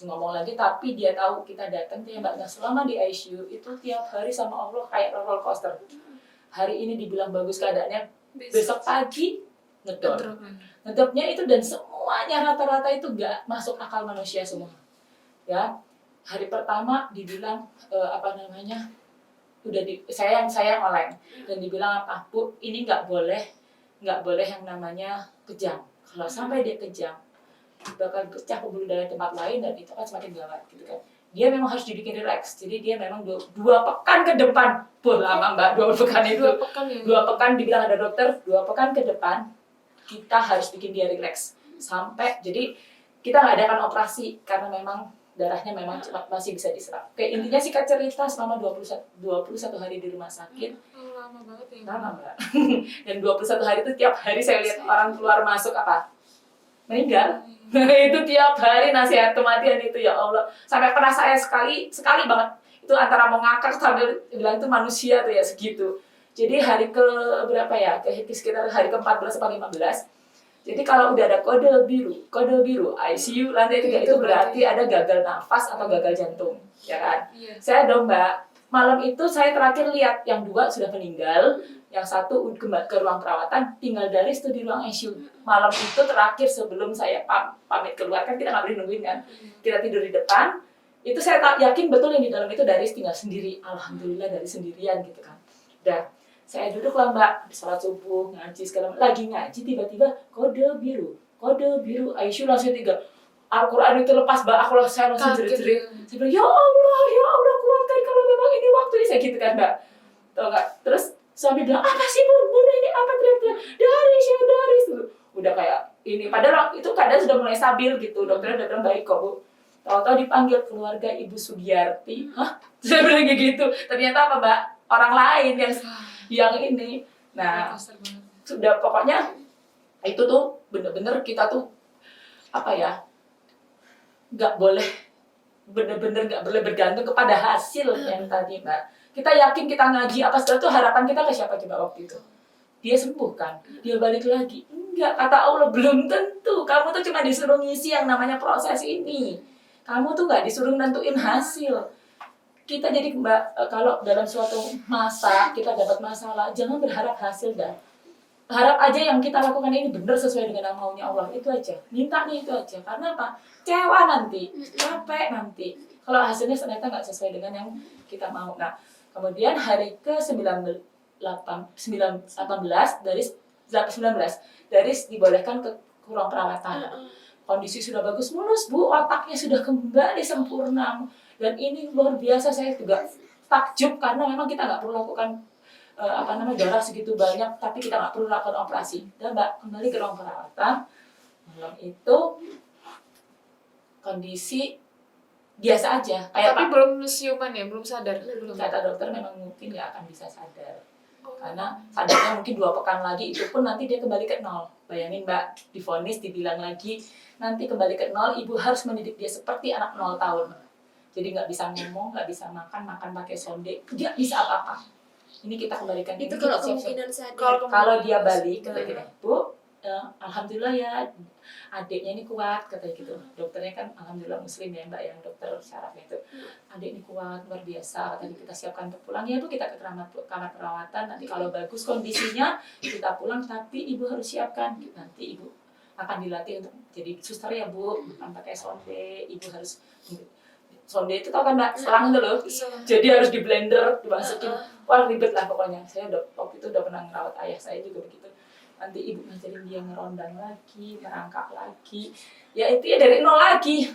ngomong lagi. Tapi dia tahu kita datang tuh ya Mbak. Nah selama di ICU itu tiap hari sama Allah kayak roller coaster. Hari ini dibilang bagus keadaannya, besok pagi ngedropnya itu dan semuanya rata-rata itu nggak masuk akal manusia semua ya. Hari pertama dibilang saya yang oleng dan dibilang apa Bu ini nggak boleh yang namanya kejang. Kalau sampai dia kejang bakal pecah pembuluh darah tempat lain dan itu kan semakin gawat gitu kan. Dia memang harus dibikin relax. Jadi dia memang 2 pekan ke depan. Lama Mbak, 2 pekan itu. 2 pekan dibilang ada dokter, 2 pekan ke depan kita harus bikin dia relax. sampai jadi kita nggak adakan operasi karena memang darahnya memang masih bisa diserap. Kayak intinya singkat cerita selama 21 hari di rumah sakit. Lama banget ya. Lama Mbak. Dan 21 hari itu tiap hari saya lihat orang keluar masuk apa? Meninggal. Itu tiap hari nasihat kematian itu, ya Allah. Sampai pernah saya sekali banget itu antara mau ngakak sambil bilang itu manusia tuh ya segitu. Jadi hari ke berapa ya? Sekitar hari ke-14 atau 15. Jadi kalau udah ada kode biru ICU lantai 3 itu berarti ada gagal nafas atau gagal jantung, ya kan? Iya. Saya dong Mbak, malam itu saya terakhir lihat yang 2 sudah meninggal, yang 1 ke ruang perawatan, tinggal Daris tuh di ruang ICU. Malam itu terakhir sebelum saya pamit keluar, kan kita nggak boleh nungguin kan, kita tidur di depan. Itu saya yakin betul yang di dalam itu Daris tinggal sendiri, alhamdulillah Daris sendirian gitu kan. Udah. Saya duduk lah Mbak, sholat subuh, ngaji segala macam. Lagi ngaji tiba-tiba kode biru, ICU langsung 3. Al-Quran itu lepas Mbak, saya langsung jerit-jerit. Saya bilang, ya Allah kuatkan kalau memang ini waktunya, saya gitu kan Mbak. Tau gak? Terus suami bilang, apa sih Bunda ini apa teriak-teriak? Daris. Udah kayak ini, padahal itu keadaan sudah mulai stabil gitu, dokternya udah bilang baik kok Bu. Tahu-tahu dipanggil keluarga Ibu Sugiyarti. Hah? Saya bilang kayak gitu. Ternyata apa Mbak? Orang lain yang ini. Nah, sudah pokoknya itu tuh bener-bener kita tuh apa ya, nggak boleh bergantung kepada hasil yang tadi Mbak. Kita yakin kita ngaji apa segala tuh harapan kita ke siapa coba waktu itu? Dia sembuh kan? Dia balik lagi? Enggak, kata Allah belum tentu. Kamu tuh cuma disuruh ngisi yang namanya proses ini. Kamu tuh nggak disuruh nentuin hasil. Kita jadi Mbak, kalau dalam suatu masa kita dapat masalah, jangan berharap hasil dah. Harap aja yang kita lakukan ini benar sesuai dengan yang maunya Allah, itu aja. Mintanya itu aja. Karena apa? Kecewa nanti, capek nanti. Kalau hasilnya ternyata nggak sesuai dengan yang kita mau. Nah, kemudian hari ke-18 dari dibolehkan ke ruang perawatan. Kondisi sudah bagus, mulus Bu, otaknya sudah kembali sempurna. Dan ini luar biasa, saya juga takjub karena memang kita nggak perlu lakukan darah segitu banyak, tapi kita nggak perlu lakukan operasi. Dan Mbak kembali ke ruang perawatan, malam itu kondisi biasa aja. Tapi belum siuman ya, belum sadar. Kata dokter memang mungkin nggak akan bisa sadar. Karena sadarnya mungkin 2 pekan lagi, itu pun nanti dia kembali ke 0. Bayangin Mbak, divonis dibilang lagi nanti kembali ke 0, ibu harus mendidik dia seperti anak 0 tahun. Jadi nggak bisa ngomong, nggak bisa makan pakai sonde, nggak bisa apa-apa. Ini kita kembalikan. Itu kalau kemungkinan sadar. Kalau dia balik, kata kita, Bu, alhamdulillah ya, adiknya ini kuat, katanya gitu. Dokternya kan alhamdulillah muslim ya Mbak, yang dokter syarafnya itu. Adik ini kuat, luar biasa. Tadi kita siapkan untuk pulang ya Bu, kita ke kamar perawatan. Nanti kalau bagus kondisinya kita pulang, tapi Ibu harus siapkan. Nanti Ibu akan dilatih untuk jadi suster ya Bu, bukan pakai sonde. Ibu harus sonde itu tau kan Mbak, selang itu loh. Jadi harus di blender, dimasukin. Wah ribet lah pokoknya. Saya waktu itu udah pernah ngerawat ayah saya juga begitu. Nanti ibu ngajarin dia ngerondang lagi, merangkak lagi. Ya itu ya dari 0 lagi.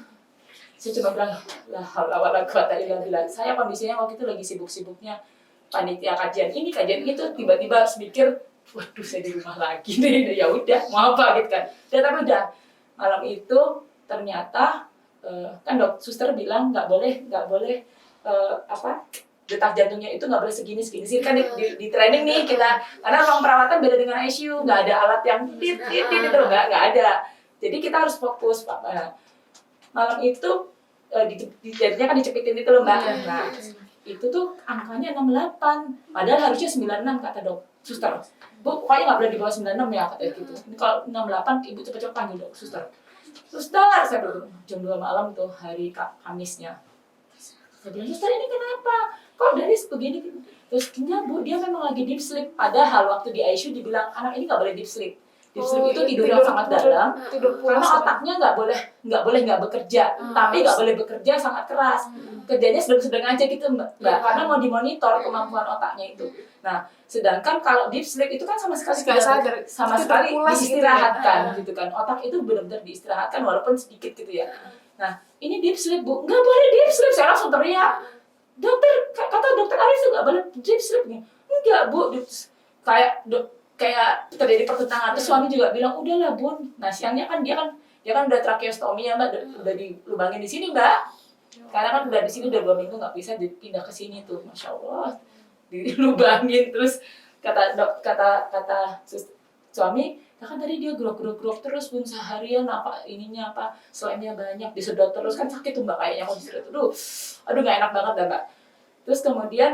Saya cuma bilang, la haula wala quwata illa billah. Saya kondisinya waktu itu lagi sibuk-sibuknya panitia kajian ini, kajian itu, tiba-tiba harus mikir, waduh saya di rumah lagi nih. Ya udah, mau apa gitu kan. Tapi udah malam itu ternyata kan suster bilang nggak boleh detak jantungnya itu nggak boleh segini sih kan di training nih kita, karena ruang perawatan beda dengan ICU, nggak ada alat yang tit itu nggak ada, jadi kita harus fokus. Malam itu jadinya kan dicepitin itu loh Mbak. Nah itu tuh angkanya 68, padahal harusnya 96 kata suster. Bu pokoknya nggak boleh di bawah 96 ya katanya gitu. Ini kalau 68 ibu cepet-cepet panggil suster. Saya bilang jam 2 malam tuh hari Kamisnya. Saya bilang, suster ini kenapa? Kok dari begini? Terus Bu, dia memang lagi deep sleep. Padahal waktu di ICU dibilang anak ini nggak boleh deep sleep. Deep sleep itu tidur yang sangat dalam. Karena otaknya nggak boleh nggak bekerja. Tapi nggak boleh bekerja sangat keras. Kerjanya sedang aja gitu Mbak. Karena mau dimonitor kemampuan otaknya itu. Nah, sedangkan kalau deep sleep itu kan sama sekali diistirahatkan gitu kan. Otak itu benar-benar diistirahatkan walaupun sedikit gitu ya. Nah, ini deep sleep Bu, nggak boleh deep sleep. Saya langsung teriak, kata dokter Aris itu nggak boleh deep sleep nih. Enggak Bu, kayak kayak terjadi pertentangan. Terus suami juga bilang, udahlah bun. Nah siangnya kan dia kan udah tracheostomy ya mbak, udah dilubangin di sini mbak. Karena kan udah di sini udah 2 minggu nggak bisa dipindah ke sini tuh, masya Allah, dilubangin. Terus kata suami, nah kan tadi dia grok terus bun seharian apa ininya apa selainnya banyak disedot terus kan sakit tuh mbak kayaknya kalau disedot. Aduh nggak enak banget dah mbak. Terus kemudian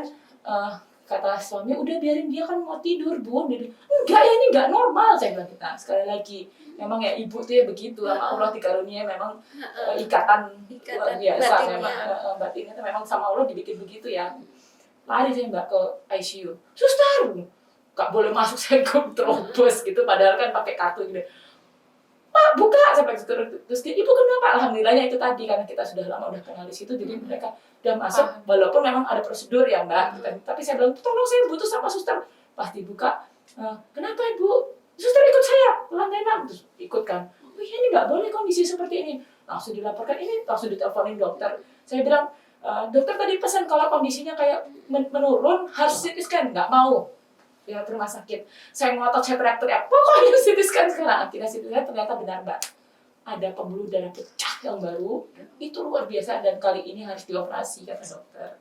kata suami, udah biarin dia kan mau tidur bun. Dia bilang, enggak ya ini nggak normal. Saya bilang, kita sekali lagi memang ya ibu tuh ya begitu, sama Allah dikarunia memang ikatan luar biasa memang batinnya tuh memang sama Allah dibikin begitu ya. Lari saya mbak ke ICU, suster nggak boleh masuk, saya terobos gitu padahal kan pakai kartu gitu. Pak buka sampai terus dia, ibu kenapa? Alhamdulillahnya itu tadi karena kita sudah lama udah kenal di situ, jadi mereka udah masuk walaupun memang ada prosedur ya mbak. Tapi saya bilang tolong saya butuh sama suster. Pas dibuka, kenapa ibu? Suster ikut saya lantai 6. Terus ikut kan. Oh iya ini nggak boleh kondisi seperti ini. Langsung dilaporkan ini, langsung diteleponin dokter. Saya bilang, dokter tadi pesan kalau kondisinya kayak menurun harus CT scan, nggak mau. Ya ke rumah sakit. Saya ngotot, saya teriak-teriak, pokoknya CT scan sekarang. Akhirnya CT scan ternyata benar mbak. Ada pembuluh darah pecah yang baru. Itu luar biasa dan kali ini harus dioperasi kata dokter.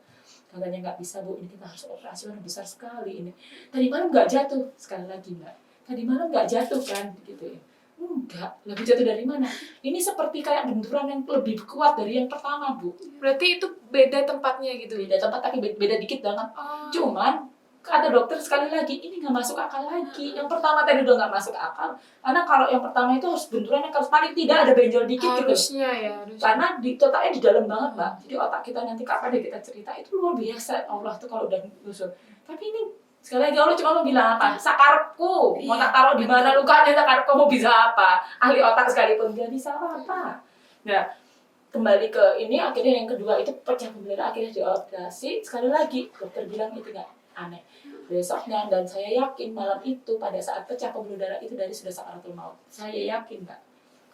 Katanya nggak bisa bu, ini kita harus operasi, karena besar sekali ini. Tadi malam nggak jatuh, sekali lagi mbak. Tadi malam nggak jatuh kan, gitu ya. Enggak, lebih jatuh dari mana? Ini seperti kayak benturan yang lebih kuat dari yang pertama bu. Berarti itu beda tempatnya gitu. Beda tempat tapi beda dikit banget. Cuman kata dokter sekali lagi, ini nggak masuk akal lagi. Yang pertama tadi udah nggak masuk akal. Karena kalau yang pertama itu harus benturannya harus paling tidak ada benjol dikit gitu. Harusnya. Karena otaknya di dalam banget mbak. Jadi otak kita nanti kapan deh kita cerita itu luar biasa. Allah tuh kalau udah nyusul. Tapi ini sekali lagi Allah cuma mau bilang apa? Sakarepku. Mau tak taruh di mana lukanya, sakarepku mau bisa apa? Ahli otak sekalipun nggak bisa apa. Nah kembali ke ini akhirnya yang kedua itu pecah pembuluh darah, akhirnya dioperasi. Sekali lagi dokter bilang itu nggak aneh. Besoknya dan saya yakin malam itu pada saat pecah pembuluh darah itu dari sudah sakaratul maut. Saya yakin mbak.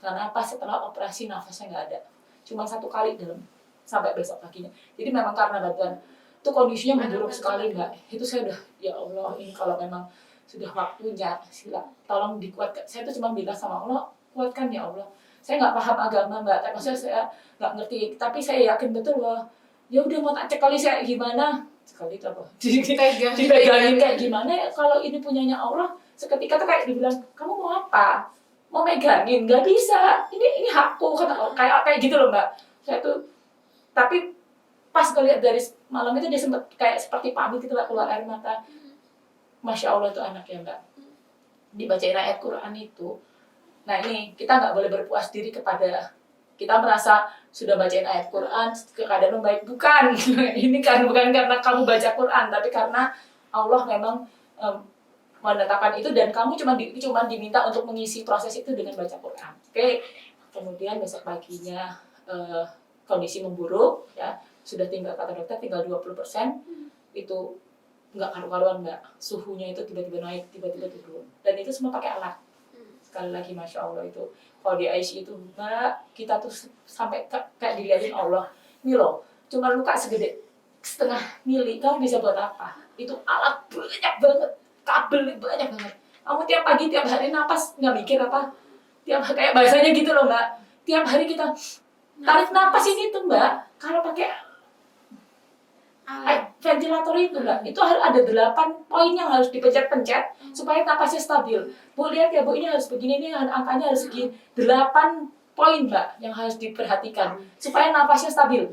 Karena apa? Setelah operasi nafasnya nggak ada. Cuma 1 kali dalam sampai besok paginya. Jadi memang karena bantuan itu kondisinya memburuk sekali mbak. Itu saya udah ya Allah ini kalau memang sudah waktunya sila tolong dikuatkan. Saya tuh cuma bilang sama Allah kuatkan ya Allah. Saya nggak paham agama mbak. Tapi maksudnya saya nggak ngerti. Tapi saya yakin betul bahwa ya udah mau tak cek kali saya gimana. Sekali itu apa? Dipegangin kayak gimana ya kalau ini punyanya Allah. Seketika tuh kayak dibilang kamu mau apa? Mau megangin? Nggak bisa. Ini hakku kata kayak gitu loh mbak. Saya tuh tapi pas ngeliat dari malam itu dia sempat kayak seperti pamit gitu mbak, keluar air mata. Masya Allah tuh anaknya mbak. Dibacain ayat Quran itu. Nah ini kita nggak boleh berpuas diri kepada kita merasa sudah bacain ayat Quran keadaan membaik, bukan. Ini kan bukan karena kamu baca Quran tapi karena Allah memang menetapkan itu dan kamu cuma diminta untuk mengisi proses itu dengan baca Quran. Oke. Kemudian besok paginya kondisi memburuk ya, sudah tinggal kata dokter tinggal 20%. Itu nggak karu-karuan mbak, suhunya itu tiba-tiba naik, tiba-tiba turun dan itu semua pakai alat. Sekali lagi masya Allah itu kalau di ICU itu mbak kita tuh sampai kayak dilihatin Allah ini loh cuma luka segede setengah mili kamu bisa buat apa? Itu alat banyak banget, kabel banyak banget. Kamu tiap pagi tiap hari napas nggak mikir apa? Tiap kayak bahasanya gitu loh mbak, tiap hari kita tarik napas ini tuh mbak. Kalau pakai ventilator itu mbak, itu harus ada 8 poin yang harus dipencet-pencet supaya napasnya stabil. Bu lihat ya bu, ini harus begini, ini angkanya harus segini. 8 poin mbak yang harus diperhatikan supaya napasnya stabil.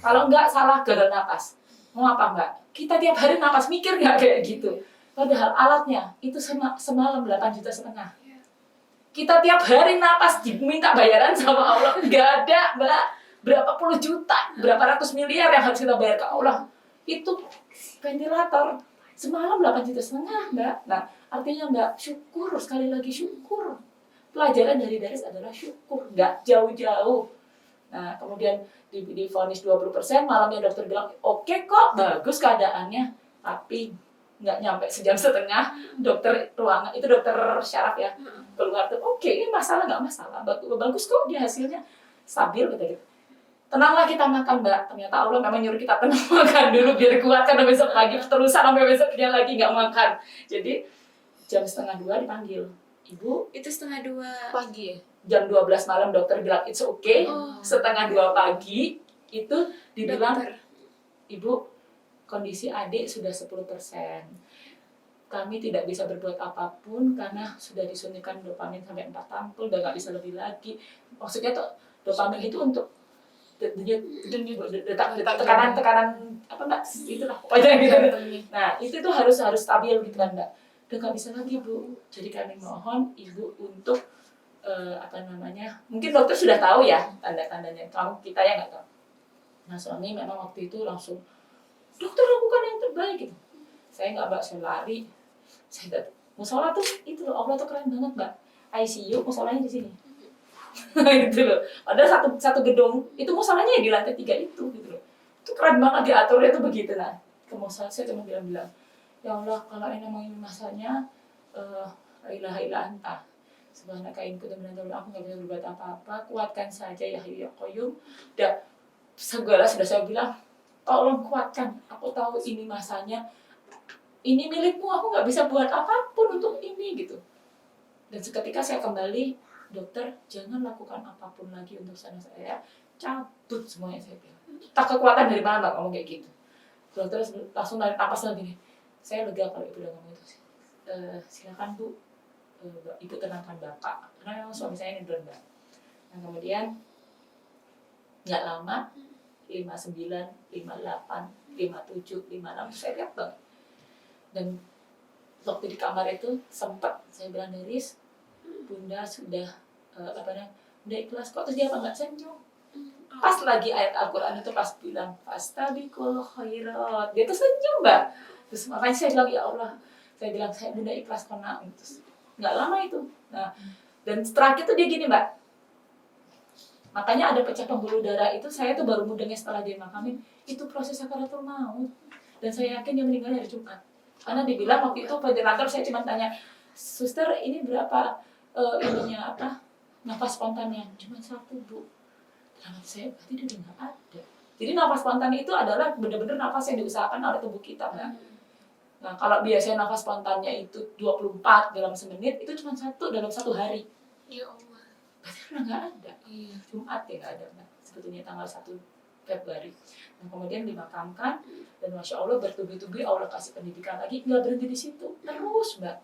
Kalau enggak salah gagal napas. Mau apa mbak? Kita tiap hari napas mikir nggak kayak gitu. Padahal alatnya itu semalam 8,5 juta. Kita tiap hari napas diminta bayaran sama Allah, nggak ada mbak. Berapa puluh juta, berapa ratus miliar yang harus kita bayar ke Allah. Itu ventilator semalam 8,5 juta mbak. Nah artinya mbak syukur, sekali lagi syukur. Pelajaran dari Daris adalah syukur, nggak jauh-jauh. Nah kemudian divonis 20%, malamnya dokter bilang oke kok, bagus keadaannya, tapi nggak nyampe sejam setengah dokter ruangan itu dokter syaraf ya keluar tuh oke, ini masalah nggak masalah, bagus kok dia hasilnya stabil gitu. Tenanglah kita makan mbak, ternyata Allah memang nyuruh kita tenang makan dulu biar kuat karena besok pagi terusan sampai besoknya lagi nggak makan. Jadi jam 1:30 dipanggil. Ibu, Itu 1:30 Pagi ya? jam 12 malam dokter bilang it's okay. Oh. 1:30 pagi itu dibilang, dokter. Ibu, kondisi adik sudah 10%. Kami tidak bisa berbuat apapun karena sudah disuntikan dopamin sampai 4 tampil, udah nggak bisa lebih lagi. Maksudnya tuh dopamin itu untuk tekanan apa mbak? Itulah pokoknya gitu. Nah itu tuh harus stabil gitu kan mbak. Udah nggak bisa lagi Bu. Jadi kami mohon Ibu untuk mungkin dokter sudah tahu ya tanda-tandanya. Kita ya nggak tahu. Nah suami memang waktu itu langsung, dokter lakukan yang terbaik gitu. Saya nggak mbak, saya lari. Musola tuh itu loh, Allah tuh keren banget mbak. ICU musolanya di sini. Gitu loh. Ada satu gedung itu musolanya di lantai 3 itu gitu loh. Itu keren banget diaturnya tuh begitu. Nah ke musola saya cuma bilang, ya Allah kalau ini memang masanya la ilaha illa anta subhanaka in kuntu minadz dzalimin, aku nggak bisa berbuat apa-apa, kuatkan saja ya Hayyu ya Qayyum. Dan segala sudah saya bilang, tolong kuatkan, aku tahu ini masanya, ini milikmu, aku nggak bisa buat apapun untuk ini gitu. Dan seketika saya kembali, dokter jangan lakukan apapun lagi untuk saya cabut semuanya, saya bilang. Tak kekuatan dari mana mbak ngomong kayak gitu. Dokter langsung narik napas lagi nih. Saya lega kalau ibu udah ngomong itu. Silakan Bu, ibu tenangkan bapak, karena memang suami saya ini mbak. Nah kemudian nggak lama 59, 58, 57, 56 saya lihat banget. Dan waktu di kamar itu sempat saya bilang, Deris, Bunda sudah udah ikhlas kok. Terus dia apa nggak senyum. Pas lagi ayat Al-Quran itu pas bilang fastabiqul khairat, dia tuh senyum mbak. Terus makanya saya bilang, ya Allah, saya bilang saya Bunda ikhlas kena. Terus nggak lama itu. Nah dan terakhir tuh dia gini mbak, makanya ada pecah pembuluh darah itu saya tuh baru mudahnya setelah dia makamin, itu proses sakaratul maut. Dan saya yakin dia meninggal hari Jumat. Karena dibilang waktu itu ventilator, saya cuma tanya, suster ini berapa ininya apa nafas spontannya? Cuma 1 Bu. Dalam hati saya berarti dia udah nggak ada. Jadi nafas spontan itu adalah benar-benar nafas yang diusahakan oleh tubuh kita mbak. Nah kalau biasanya nafas spontannya itu 24 dalam semenit, itu cuma 1 dalam 1 hari. Ya Allah. Berarti udah nggak ada. Iya. Jumat ya nggak ada mbak. Sebetulnya tanggal 1 Februari. Nah kemudian dimakamkan, dan Masya Allah bertubi-tubi Allah kasih pendidikan lagi, nggak berhenti di situ, terus mbak.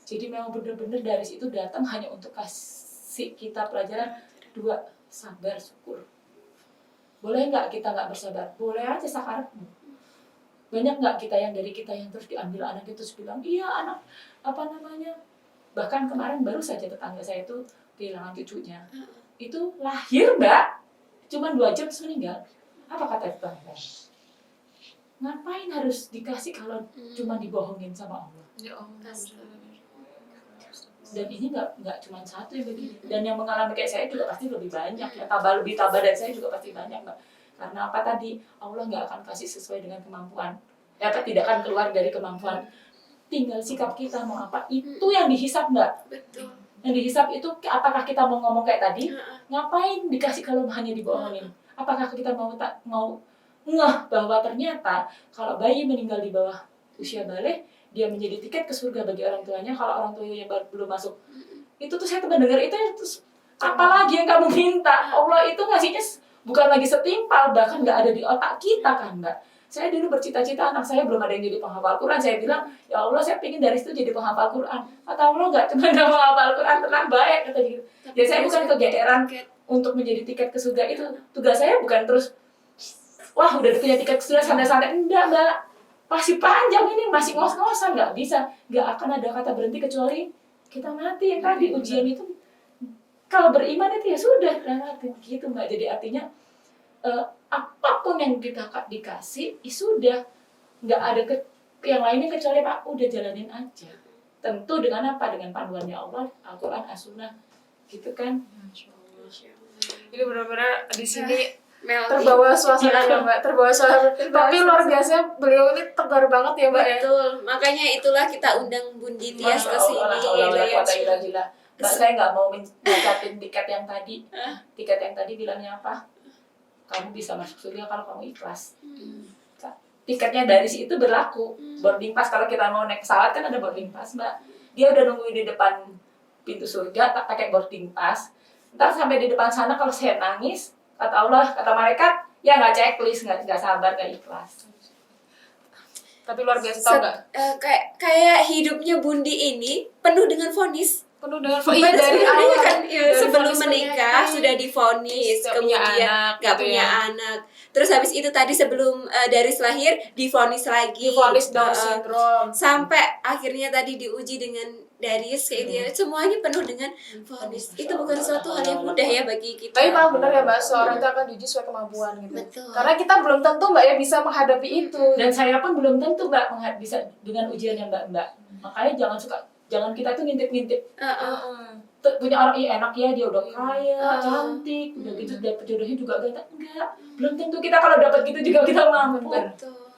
Jadi memang benar-benar dari situ datang hanya untuk kasih kita pelajaran 2, sabar syukur. Boleh nggak kita nggak bersabar? Boleh aja sakaratmu. Banyak nggak kita yang dari kita yang terus diambil anak itu terus bilang, iya anak bahkan kemarin baru saja tetangga saya itu kehilangan cucunya. Itu lahir mbak, cuma 2 jam terus meninggal. Apa kata tetangga? Ngapain harus dikasih kalau cuma dibohongin sama Allah? Ya Allah. Dan ini nggak cuma 1 yang begini. Dan yang mengalami kayak saya juga pasti lebih banyak ya. Lebih tabah dari saya juga pasti banyak mbak. Karena apa tadi? Allah nggak akan kasih sesuai dengan kemampuan. Tidak akan keluar dari kemampuan. Tinggal sikap kita mau apa. Itu yang dihisap mbak. Betul. Yang dihisap itu apakah kita mau ngomong kayak tadi? Ngapain dikasih kalau hanya dibohongin? Apakah kita mau ngeh bahwa ternyata kalau bayi meninggal di bawah usia balik, dia menjadi tiket ke surga bagi orang tuanya. Kalau orang tuanya belum masuk, itu tuh saya mendengar itu, terus apalagi yang kamu minta? Allah itu ngasihnya bukan lagi setimpal, bahkan nggak ada di otak kita kan mbak. Saya dulu bercita-cita anak saya belum ada yang jadi penghafal Quran. Saya bilang, ya Allah saya pengen dari situ jadi penghafal Quran. Kata Allah nggak cuma penghafal Quran, tenang baik kata gitu. Ya saya bukan kegeeran untuk menjadi tiket ke surga itu. Tugas saya bukan terus, wah udah punya tiket ke surga santai-santai. Enggak mbak, masih panjang ini, masih ngos-ngosan, nggak bisa. Nggak akan ada kata berhenti kecuali kita mati. Yang tadi ujian itu, kalau beriman itu ya sudah mati gitu mbak. Jadi artinya apapun yang kita dikasih, ya sudah, nggak ada yang lainnya kecuali Pak udah jalanin aja. Tentu dengan apa? Dengan panduannya Allah, Al-Quran, As-Sunnah, gitu kan? Ini benar-benar di sini Melty. terbawa suasana ya mbak, terbawa suasana. Tapi luar biasa, beliau ini tegar banget ya mbak ya. Betul, makanya itulah kita undang Bundi Tias ke sini. Mbak saya nggak mau mencatin tiket yang tadi. Tiket yang tadi bilangnya apa? Kamu bisa masuk surga kalau kamu ikhlas. Tiketnya dari situ berlaku. Boarding pass, kalau kita mau naik pesawat kan ada boarding pass mbak. dia udah nungguin di depan pintu surga, tak pakai boarding pass. Ntar sampai di depan sana kalau saya nangis, kata Allah, kata malaikat, ya nggak checklist, nggak sabar, nggak ikhlas. Tapi luar biasa, tau nggak? Kayak hidupnya Bundi ini penuh dengan vonis. Penuh dengan Padahal dari sebenarnya awal kan dari sebelum vonis menikah penyakit, sudah divonis, nggak punya kemudian anak, nggak gitu punya ya. anak. Terus habis itu tadi sebelum Daris lahir divonis lagi. Divonis Down Heeh. syndrome. Sampai akhirnya tadi diuji dengan Daris kayak gitu ya. Semuanya penuh dengan vonis. Itu bukan suatu hal yang mudah ya bagi kita. Tapi malah benar ya Mbak, seorang itu akan diuji sesuai kemampuan gitu. Betul. Karena kita belum tentu Mbak ya bisa menghadapi itu. Dan saya pun belum tentu Mbak bisa dengan ujiannya Mbak. Makanya jangan kita tuh ngintip-ngintip. Punya orang enak ya, dia udah kaya, cantik, udah gitu dapet jodohnya juga ganteng. Enggak, belum tentu kita kalau dapat gitu juga kita mampu. Betul.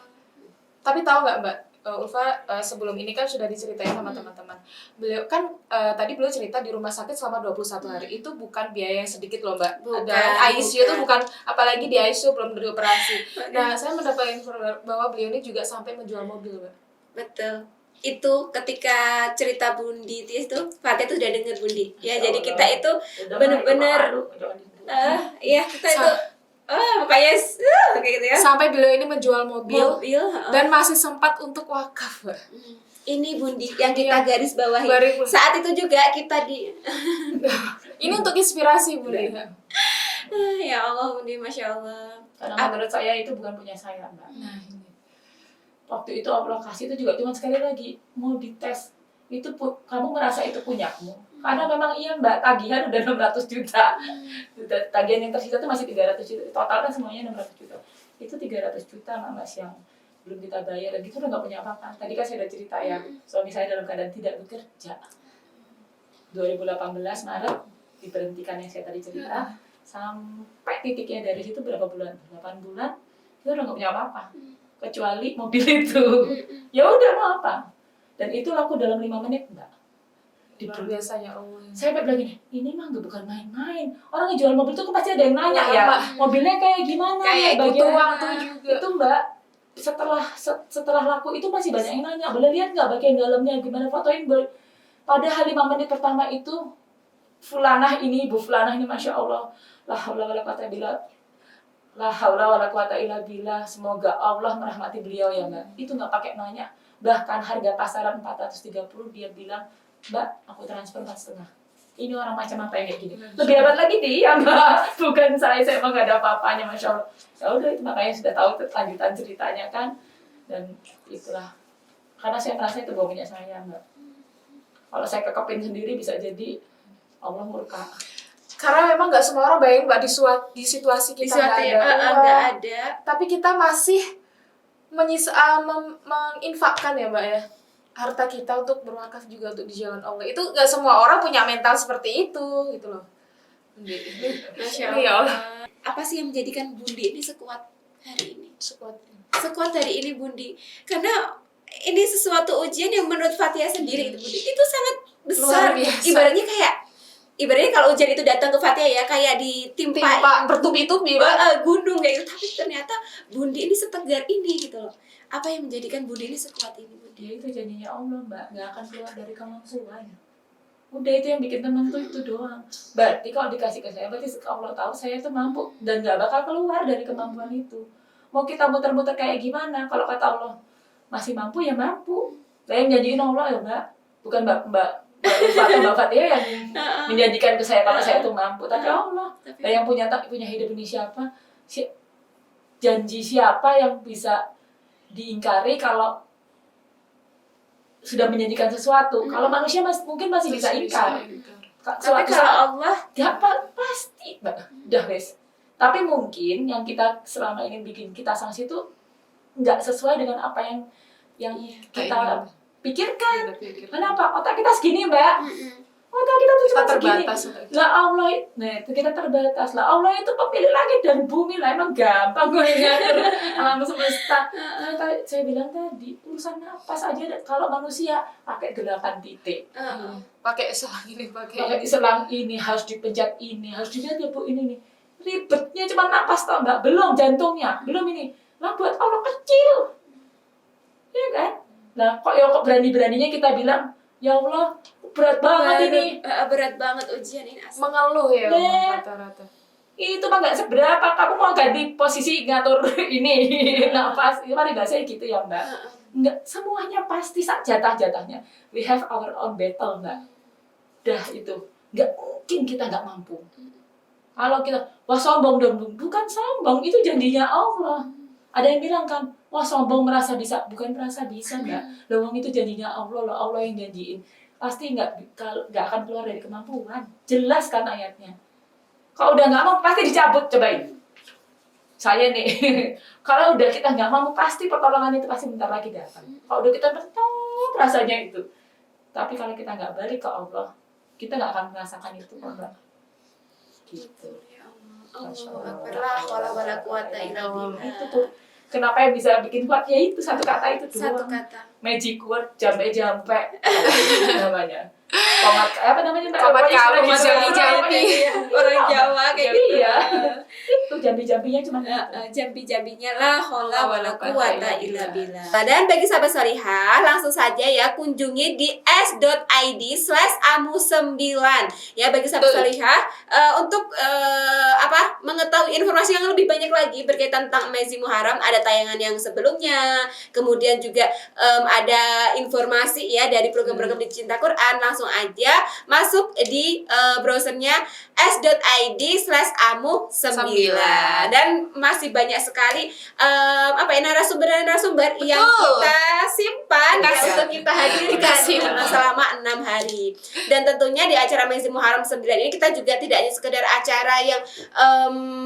Tapi tahu nggak Mbak, Ulfa sebelum ini kan sudah diceritain sama teman-teman. Beliau kan tadi beliau cerita di rumah sakit selama 21 hari. Itu bukan biaya yang sedikit loh Mbak. Bukan, Dan ICU itu bukan. apalagi di ICU belum dioperasi. Nah, saya mendapat informasi bahwa beliau ini juga sampai menjual mobil Mbak. Betul. Itu ketika cerita Bundi itu Fatih tuh udah denger Bundi ya. Jadi kita itu bener-bener ya kita itu makanya kayak gitu ya. Sampai beliau ini menjual mobil Mobil, dan masih sempat untuk wakaf Mbak. ini Bundi yang kita garis bawahi. Baru- Saat itu juga kita di Ini untuk inspirasi Bunda. ya Allah Bundi, Masya Allah. Karena menurut saya itu bukan punya saya Mbak. Nah, ini. Waktu itu Allah kasih itu juga cuma sekali lagi mau dites itu kamu merasa itu punyamu karena memang iya Mbak, tagihan udah 600 juta. Tagihan yang tersisa itu masih 300 juta, total kan semuanya 600 juta. Itu 300 juta Mas yang belum kita bayar dan gitu udah nggak punya apa-apa. Tadi kan saya udah cerita ya, suami saya dalam keadaan tidak bekerja. 2018 Maret diberhentikan yang saya tadi cerita, sampai titiknya dari situ berapa bulan? 8 bulan itu udah nggak punya apa-apa kecuali mobil itu. Ya udah mau apa? Dan itu laku dalam 5 menit Mbak. Luar biasanya Allah. Saya bilang gini, ini mah nggak bukan main-main. Orang yang jual mobil itu pasti ada yang nanya Iya, ya, Mbak. mobilnya kayak gimana? Kayak bagian butuh mana?" waktu juga. Itu Mbak, setelah laku itu masih banyak yang nanya. Boleh lihat nggak bagian dalamnya gimana, fotoin. Padahal 5 menit pertama itu fulanah ini, Bu Fulanah ini, Masya Allah, la haula wala quwata illa billah. Semoga Allah merahmati beliau ya Mbak. Itu nggak pakai nanya. Bahkan harga pasaran 430 dia bilang, Mbak, aku transfer 4,5. Ini orang macam apa yang kayak gini? Lebih hebat lagi dia Mbak, bukan saya emang nggak ada apa-apanya, Masya Allah. Ya udah, itu makanya sudah tahu lanjutan ceritanya kan. Dan itulah, karena saya merasa itu bukan punya saya Mbak. Kalau saya kekepin sendiri bisa jadi Allah murka. Karena memang nggak semua orang bayang Mbak di situasi kita nggak ada uang, nggak ada. tapi kita masih menginfakkan ya Mbak ya harta kita untuk berwakaf juga untuk di jalan Allah. Itu nggak semua orang punya mental seperti itu gitu loh. Masya Ini ya Allah. Apa sih yang menjadikan Bundi ini sekuat hari ini? Sekuat hari ini Bundi, karena ini sesuatu ujian yang menurut Fatia sendiri itu Bundi itu sangat besar. Luar biasa. Ibaratnya kalau ujian itu datang ke Fatia ya kayak ditimpa bertubi-tubi Mbak. gunung kayak gitu. Tapi ternyata Bundi ini setegar ini gitu loh. Apa yang menjadikan Bundi ini sekuat ini Bundi? Dia itu jadinya Allah Mbak, nggak akan keluar dari kemampuan. Udah itu yang bikin tenang tuh itu doang. Berarti kalau dikasih ke saya, berarti Allah tahu saya itu mampu dan nggak bakal keluar dari kemampuan itu. Mau kita muter-muter kayak gimana? Kalau kata Allah masih mampu ya mampu. Saya yang janjiin Allah ya Mbak, bukan Mbak Fatia yang menjanjikan ke saya kalau saya itu mampu, tapi Allah. Dan yang punya hidup ini siapa? Janji siapa yang bisa diingkari kalau sudah menjanjikan sesuatu? Kalau manusia mungkin masih bisa ingkar. Tapi kalau Allah pasti udah guys. Tapi mungkin yang kita selama ini bikin kita sanksi itu nggak sesuai dengan apa yang kita pikirkan. Kenapa? Otak kita segini Mbak. Otak kita tuh cuma segini. Lah Allah, kita terbatas. Lah Allah itu pemilik langit dan bumi lah. Emang gampang gue ngatur alam semesta. Saya bilang tadi, urusan napas aja kalau manusia pakai 8 titik. Pakai selang ini, Pakai selang ini, harus dipencet ini, harus dilihat ya Bu ini nih. Ribetnya cuma napas tau Mbak, belum jantungnya, belum ini. Lah buat Allah kecil. Iya kan? Nah, kok berani-beraninya kita bilang ya Allah berat banget ini. Berat banget ujian ini asli. Mengeluh ya Nah. rata-rata. Itu mah nggak seberapa, kamu mau ganti posisi ngatur ini nafas, itu kan saya gitu ya Mbak. Nggak semuanya pasti jatah-jatahnya. We have our own battle Mbak. Dah itu nggak mungkin kita nggak mampu. Kalau kita wah sombong dong, bukan sombong, itu janjinya Allah. Ada yang bilang kan, wah sombong merasa bisa, bukan merasa bisa Mbak. Lawang itu janjinya Allah loh, Allah yang janjiin. Pasti nggak akan keluar dari kemampuan. Jelas kan ayatnya. Kalau udah nggak mau pasti dicabut, cobain. Saya nih, kalau udah kita nggak mau pasti pertolongan itu pasti bentar lagi datang. Kalau udah kita mentok rasanya itu. Tapi kalau kita nggak balik ke Allah, kita nggak akan merasakan itu Mbak. Gitu. Ya Allah. Allahu Akbar. La haula wala quwata illa billah. Itu tuh. Kenapa yang bisa bikin kuat ya itu satu kata itu doang. Satu kata. Magic word jampe namanya. Komat apa namanya Mbak? Komat Pokoknya kamu, istilah jambi-jambi. Orang Jawa kayak gitu. Iya. Itu jambi-jambinya cuma Jambi-jambinya la haula wala quwata illa billah. Dan bagi sahabat solihah, langsung saja ya kunjungi di s.id/amu9 ya bagi sahabat solihah untuk mengetahui informasi yang lebih banyak lagi berkaitan tentang Amazing Muharram. Ada tayangan yang sebelumnya, kemudian juga ada informasi ya dari program-program di Cinta Quran. Langsung aja masuk di browsernya s.id/amu9 dan masih banyak sekali narasumber yang kita simpan ya, untuk kita hadirkan selama 6 hari. Dan tentunya di acara Amazing Muharram 9 ini kita juga tidak hanya sekedar acara yang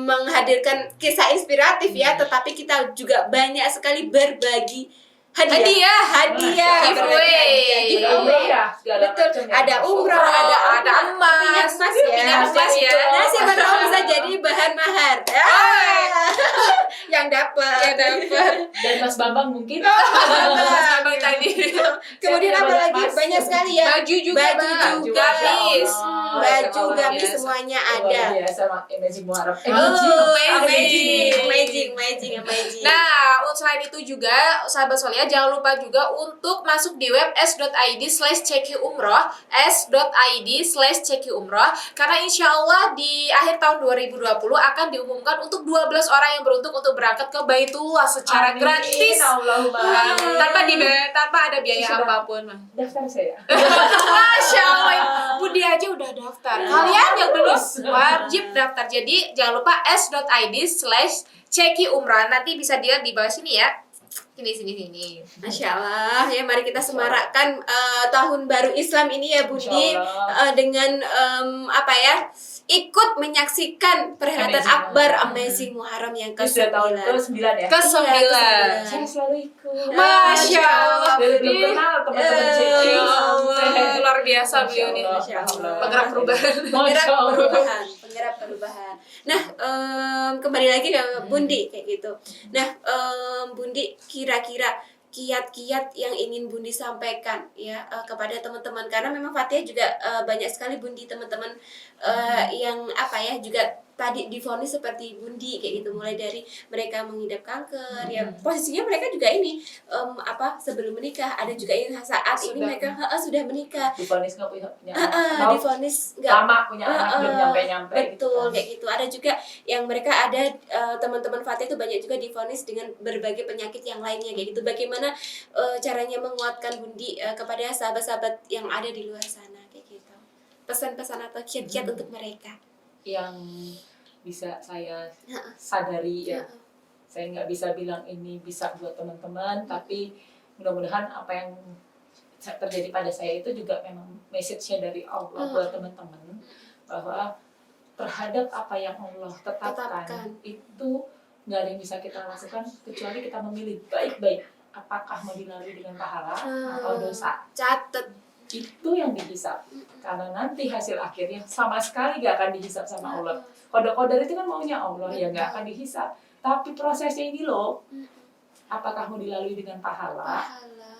menghadirkan kisah inspiratif ya, tetapi kita juga banyak sekali berbagi hadiah, giveaway. betul. Ada umroh, ada emas, pingat emas ya. Nah, siapa tahu bisa jadi bahan mahar. Yang dapat. dan Mas Bambang mungkin. Mas Bambang tadi. Kemudian apa lagi? Banyak sekali ya. Baju juga, gamis. Baju, luar gamis biasa. semuanya Ada. ada. Biasa Amazing Muharram. Amazing. Nah, selain itu juga sahabat Solia jangan lupa juga untuk masuk di web s.id/cekiumroh s.id/cekiumroh karena insya Allah di akhir tahun 2020 akan diumumkan untuk 12 orang yang beruntung untuk berangkat ke Baitullah secara gratis tanpa ada biaya apapun. Daftar saya. Masya Allah, Budi aja udah daftar. Kalian yang belum wajib daftar. Jadi jangan lupa s.id/cekiumroh. Nanti bisa dilihat di bawah sini ya. Sini. Masya Allah ya, mari kita semarakkan tahun baru Islam ini ya Budi dengan ikut menyaksikan perhelatan Amazing akbar Muharram. Amazing Muharram yang Itu sudah tahun ke-9. ke-9 ya? Ke-9. Saya selalu ikut. Masya Allah. Dari belum kenal teman-teman Ceci sampai Luar biasa beliau nih. Masya Allah. Penggerak perubahan. Penggerak perubahan. Nah, kembali lagi ke Bundi kayak gitu. Nah, Bundi kira-kira kiat-kiat yang ingin Bundi sampaikan ya kepada teman-teman, karena memang Fathia juga banyak sekali Bundi teman-teman yang juga tadi divonis seperti Bundi kayak gitu, mulai dari mereka mengidap kanker ya, posisinya mereka juga ini sebelum menikah, ada juga yang saat ini mereka sudah menikah, divonis nggak punya anak, divonis nggak lama punya anak belum nyampe betul gitu kan. kayak gitu. Ada juga yang mereka ada teman-teman Fathia itu banyak juga divonis dengan berbagai penyakit yang lainnya kayak gitu. Bagaimana caranya menguatkan Bundi kepada sahabat-sahabat yang ada di luar sana kayak gitu, pesan-pesan atau kiat-kiat untuk mereka Yang bisa saya sadari ya, saya nggak bisa bilang ini bisa buat teman-teman, tapi mudah-mudahan apa yang terjadi pada saya itu juga memang message-nya dari Allah buat teman-teman, bahwa terhadap apa yang Allah tetapkan itu nggak ada yang bisa kita lakukan kecuali kita memilih baik-baik apakah mau dilalui dengan pahala atau dosa. catet Itu yang dihisap, karena nanti hasil akhirnya sama sekali gak akan dihisap sama Allah. Qada itu kan maunya Allah, ya gak akan dihisap. Tapi prosesnya ini loh, apakah mau dilalui dengan pahala?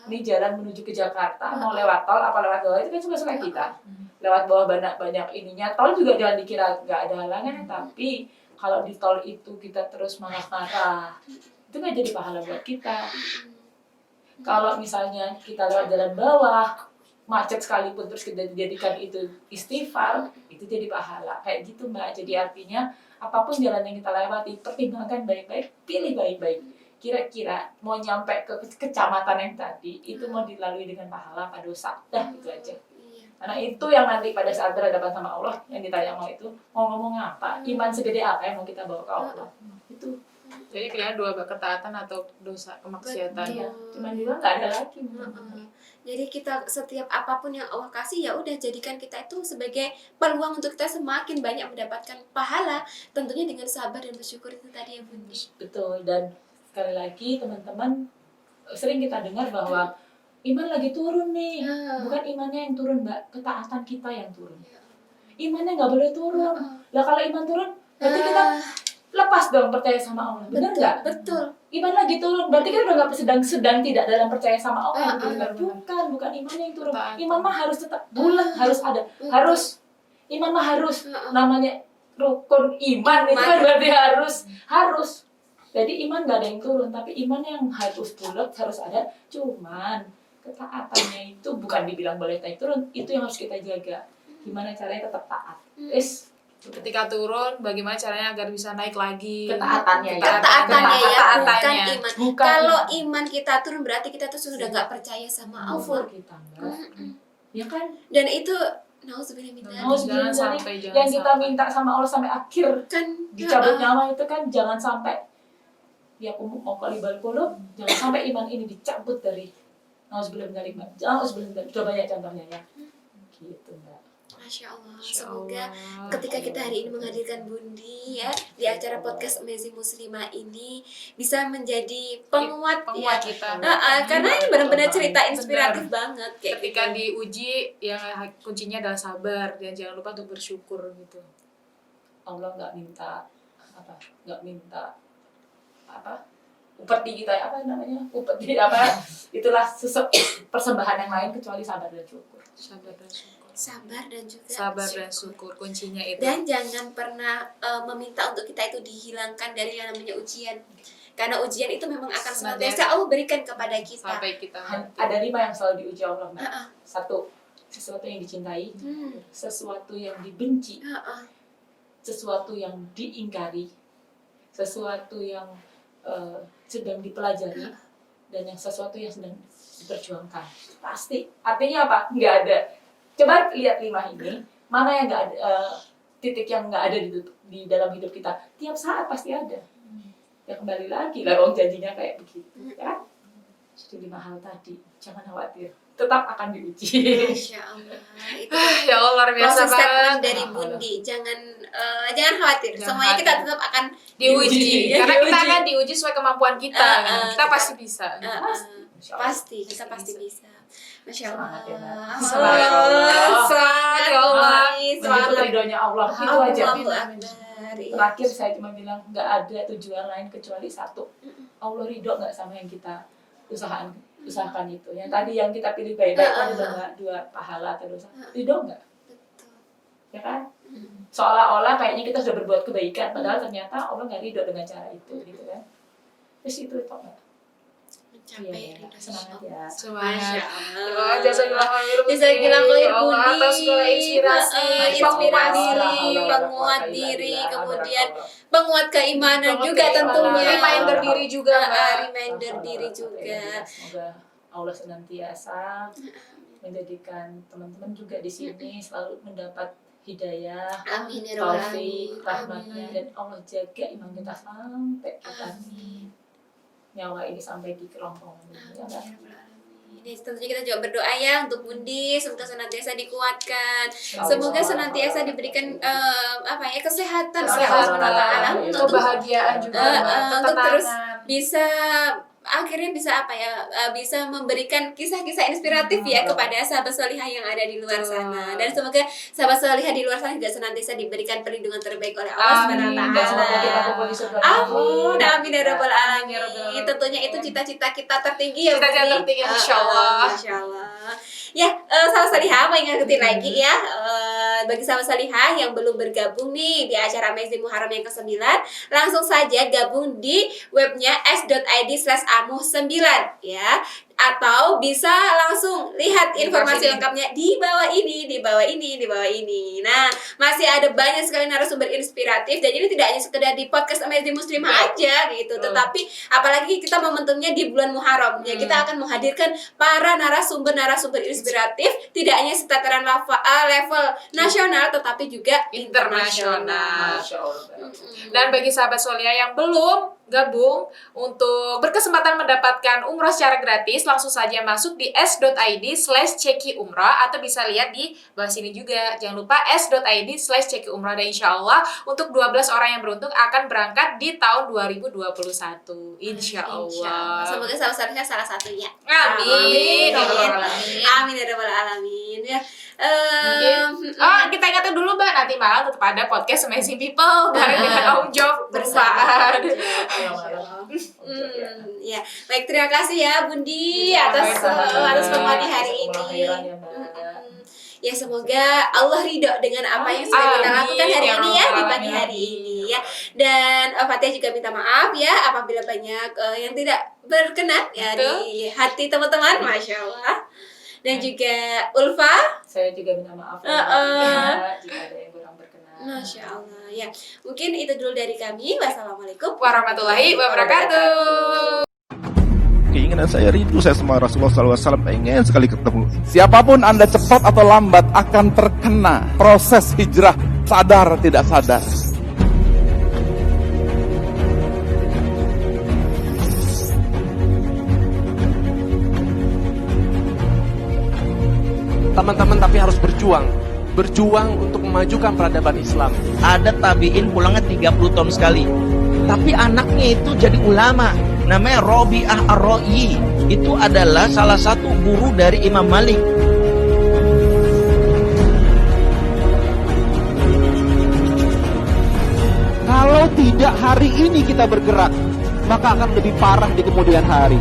Ini jalan menuju ke Jakarta, mau lewat tol apa lewat bawah, itu kan suka-suka kita. Lewat bawah banyak ininya, tol juga jangan dikira gak ada halangan, tapi kalau di tol itu kita terus marah-marah, itu gak jadi pahala buat kita. Kalau misalnya kita lewat jalan bawah, macet sekalipun terus kita jadikan itu istighfar, itu jadi pahala. Kayak gitu Mbak. Jadi artinya apapun jalan yang kita lewati, pertimbangkan baik-baik, pilih baik-baik. Kira-kira mau nyampe ke kecamatan yang tadi, itu mau dilalui dengan pahala apa dosa. Dah, itu aja. Iya. Karena itu yang nanti pada saat berhadapan sama Allah, yang ditanya mau itu, mau ngomong apa, iman segede apa yang mau kita bawa ke Allah. Itu. Jadi kalian dua ketaatan atau dosa kemaksiatan. Iya, cuman juga nggak ada lagi. Jadi kita setiap apapun yang Allah kasih, ya udah jadikan kita itu sebagai peluang untuk kita semakin banyak mendapatkan pahala, tentunya dengan sabar dan bersyukur itu tadi ya Bunda. Betul, dan sekali lagi teman-teman, sering kita dengar bahwa iman lagi turun nih. Bukan imannya yang turun Mbak, ketaatan kita yang turun. Imannya nggak boleh turun. Lah kalau iman turun, berarti kita lepas dong percaya sama Allah. Benar nggak? Betul. Iman lagi turun, berarti kita udah nggak sedang tidak dalam percaya sama Allah. benar. Bukan imannya yang turun. Ketaatan. Iman mah harus tetap bulat, harus ada, harus iman mah harus namanya rukun iman itu kan berarti harus. Jadi iman nggak ada yang turun, tapi iman yang harus bulat, harus ada. Cuman ketaatannya itu bukan dibilang boleh naik turun, itu yang harus kita jaga. Gimana caranya tetap taat? Ketika turun, bagaimana caranya agar bisa naik lagi? Ketaatannya ya. Ketaatannya ya, bukan Ketaatannya. iman. Bukan Kalau iman. iman kita turun berarti kita tuh sudah nggak percaya sama Allah. kita Mbak. Ya kan? Dan itu nauzubillah min dzalik. Jangan sampai, jangan yang kita sampai. minta sama Allah sampai akhir Kan dicabut nyawa itu kan jangan sampai ya mau qalibal qulub, jangan sampai iman ini dicabut dari nauzubillah min dzalik. Nauzubillah min dzalik. Coba banyak contohnya ya. Gitu Mbak. Masya Allah. Masya Semoga Allah. ketika kita hari ini menghadirkan Bundi ya di acara podcast Amazing Muslimah ini bisa menjadi penguat ya. kita. Karena ini benar-benar cerita inspiratif banget kayak Ketika gitu. diuji, yang kuncinya adalah sabar dan jangan lupa untuk bersyukur gitu. Allah nggak minta upeti kita apa namanya upeti apa itulah persembahan yang lain kecuali sabar dan syukur. Sabar dan syukur. Sabar dan juga Sabar dan syukur kuncinya itu. Dan jangan pernah meminta untuk kita itu dihilangkan dari yang namanya ujian. Karena ujian itu memang akan senantiasa Allah berikan kepada kita. Sampai kita mati. Ada 5 yang selalu diuji Allah Mbak. 1, sesuatu yang dicintai, Hmm. sesuatu yang dibenci, Heeh. sesuatu yang diingkari, sesuatu yang sedang dipelajari, dan yang sesuatu yang sedang diperjuangkan. Pasti. Artinya apa? Nggak ada. Coba lihat 5 ini, mana yang nggak ada, titik yang nggak ada di dalam hidup kita. Tiap saat pasti ada. Ya kembali lagi lah, orang janjinya kayak begitu. Ya. Jadi 5 hal tadi, jangan khawatir. Tetap akan diuji. Masya Allah. Itu Ya Allah, luar biasa closing statement banget. dari Bundi. Jangan khawatir. Jangan Semuanya kita khawatir. tetap akan Diuji. Ya, Karena kita diuji. akan diuji sesuai kemampuan kita. Kita pasti bisa. Pasti kita pasti bisa. Masya Allah. Semangat ya, Mbak. Semangat. Semangat Ya Allah. Menyebut ridhonya Allah, itu aja. Allahu Akbar. Terakhir saya cuma bilang nggak ada tujuan lain kecuali satu, Allah ridho nggak sama yang kita usahakan itu. Yang tadi yang kita pilih baik-baik kan dua pahala atau dosa, ridho nggak? Betul. Ya kan? Seolah-olah kayaknya kita sudah berbuat kebaikan, padahal ternyata Allah nggak ridho dengan cara itu, gitu kan? Terus itu Mbak. Mencapai Iya, ridho semangat Allah. ya. Semangat. Masya Doa Allah. jazakallah khair. Jazakallah khair, Ya Allah, Budi. atas segala inspirasi, Inspirasi, penguat penguat diri, kemudian penguat keimanan juga tentunya. Reminder diri juga, Mbak. Reminder diri juga. Semoga Allah senantiasa menjadikan teman-teman juga di sini selalu mendapat hidayah, Amin ya rabbal taufik, alamin. rahmatnya, dan Allah jaga iman kita sampai kita nyawa ini sampai di kerongkongan ini, ya kan? Ini tentunya kita juga berdoa ya untuk Bundi, semoga senantiasa dikuatkan, semoga senantiasa diberikan kesehatan oleh Allah Subhanahu wa Ta'ala untuk kebahagiaan juga, untuk terus ketenangan. bisa akhirnya bisa memberikan kisah-kisah inspiratif ya kepada sahabat solihah yang ada di luar sana, dan semoga sahabat solihah di luar sana juga senantiasa diberikan perlindungan terbaik oleh Allah Subhanahu wa Dan semoga kita Ta'ala. kumpul di surga. Amin, amin ya rabbal Amin, ya rabbal alamin. alamin. Tentunya itu cita-cita kita tertinggi ya. Cita-cita Budi. tertinggi, Masya Allah. Masya Allah. Ya, sahabat salihah mau ingetin lagi ya, bagi sahabat salihah yang belum bergabung nih di acara Amazing Muharram yang ke-9, langsung saja gabung di webnya s.id/amuh9 ya. atau bisa langsung lihat informasi Di lengkapnya di bawah ini, di bawah ini, di bawah ini. Nah, masih ada banyak sekali narasumber inspiratif dan ini tidak hanya sekedar di podcast Amazing Muslimah aja gitu, tetapi apalagi kita momentumnya di bulan Muharram ya, kita akan menghadirkan para narasumber inspiratif tidak hanya setataran level nasional tetapi juga internasional. Masya Allah. Dan bagi sahabat Solia yang belum gabung untuk berkesempatan mendapatkan umroh secara gratis, langsung saja masuk di s.id/cekiumrah atau bisa lihat di bawah sini juga. Jangan lupa s.id/cekiumrah, dan insya Allah untuk 12 orang yang beruntung akan berangkat di tahun 2021. Insya Allah. Semoga salah satunya. Amin. Amin ya rabbal alamin ya. Kita ingatkan dulu Mbak, nanti malam tetap ada podcast Amazing People bareng dengan Om Job bersama. Ya. Ya, baik, terima kasih ya Bundi atas pembahasan hari ini. Ya, semoga Allah ridho dengan apa yang sudah kita lakukan hari ini ya, di pagi hari ini ya. Dan Fatia juga minta maaf ya apabila banyak yang tidak berkenan ya di hati teman-teman, Masya Allah. Dan juga Ulfa, Saya juga minta maaf jika ada yang kurang berkenan. Masya Allah ya. Mungkin itu dulu dari kami. Wassalamualaikum warahmatullahi wabarakatuh. Keinginan saya rindu saya sama Rasulullah SAW, pengen sekali ketemu. Siapapun Anda cepat atau lambat akan terkena proses hijrah, sadar tidak sadar. Teman-teman tapi harus berjuang untuk memajukan peradaban Islam. Ada tabiin pulangnya 30 tahun sekali, tapi anaknya itu jadi ulama, namanya Robi'ah Ar-Ra'i. Itu adalah salah satu guru dari Imam Malik. Kalau tidak hari ini kita bergerak, maka akan lebih parah di kemudian hari.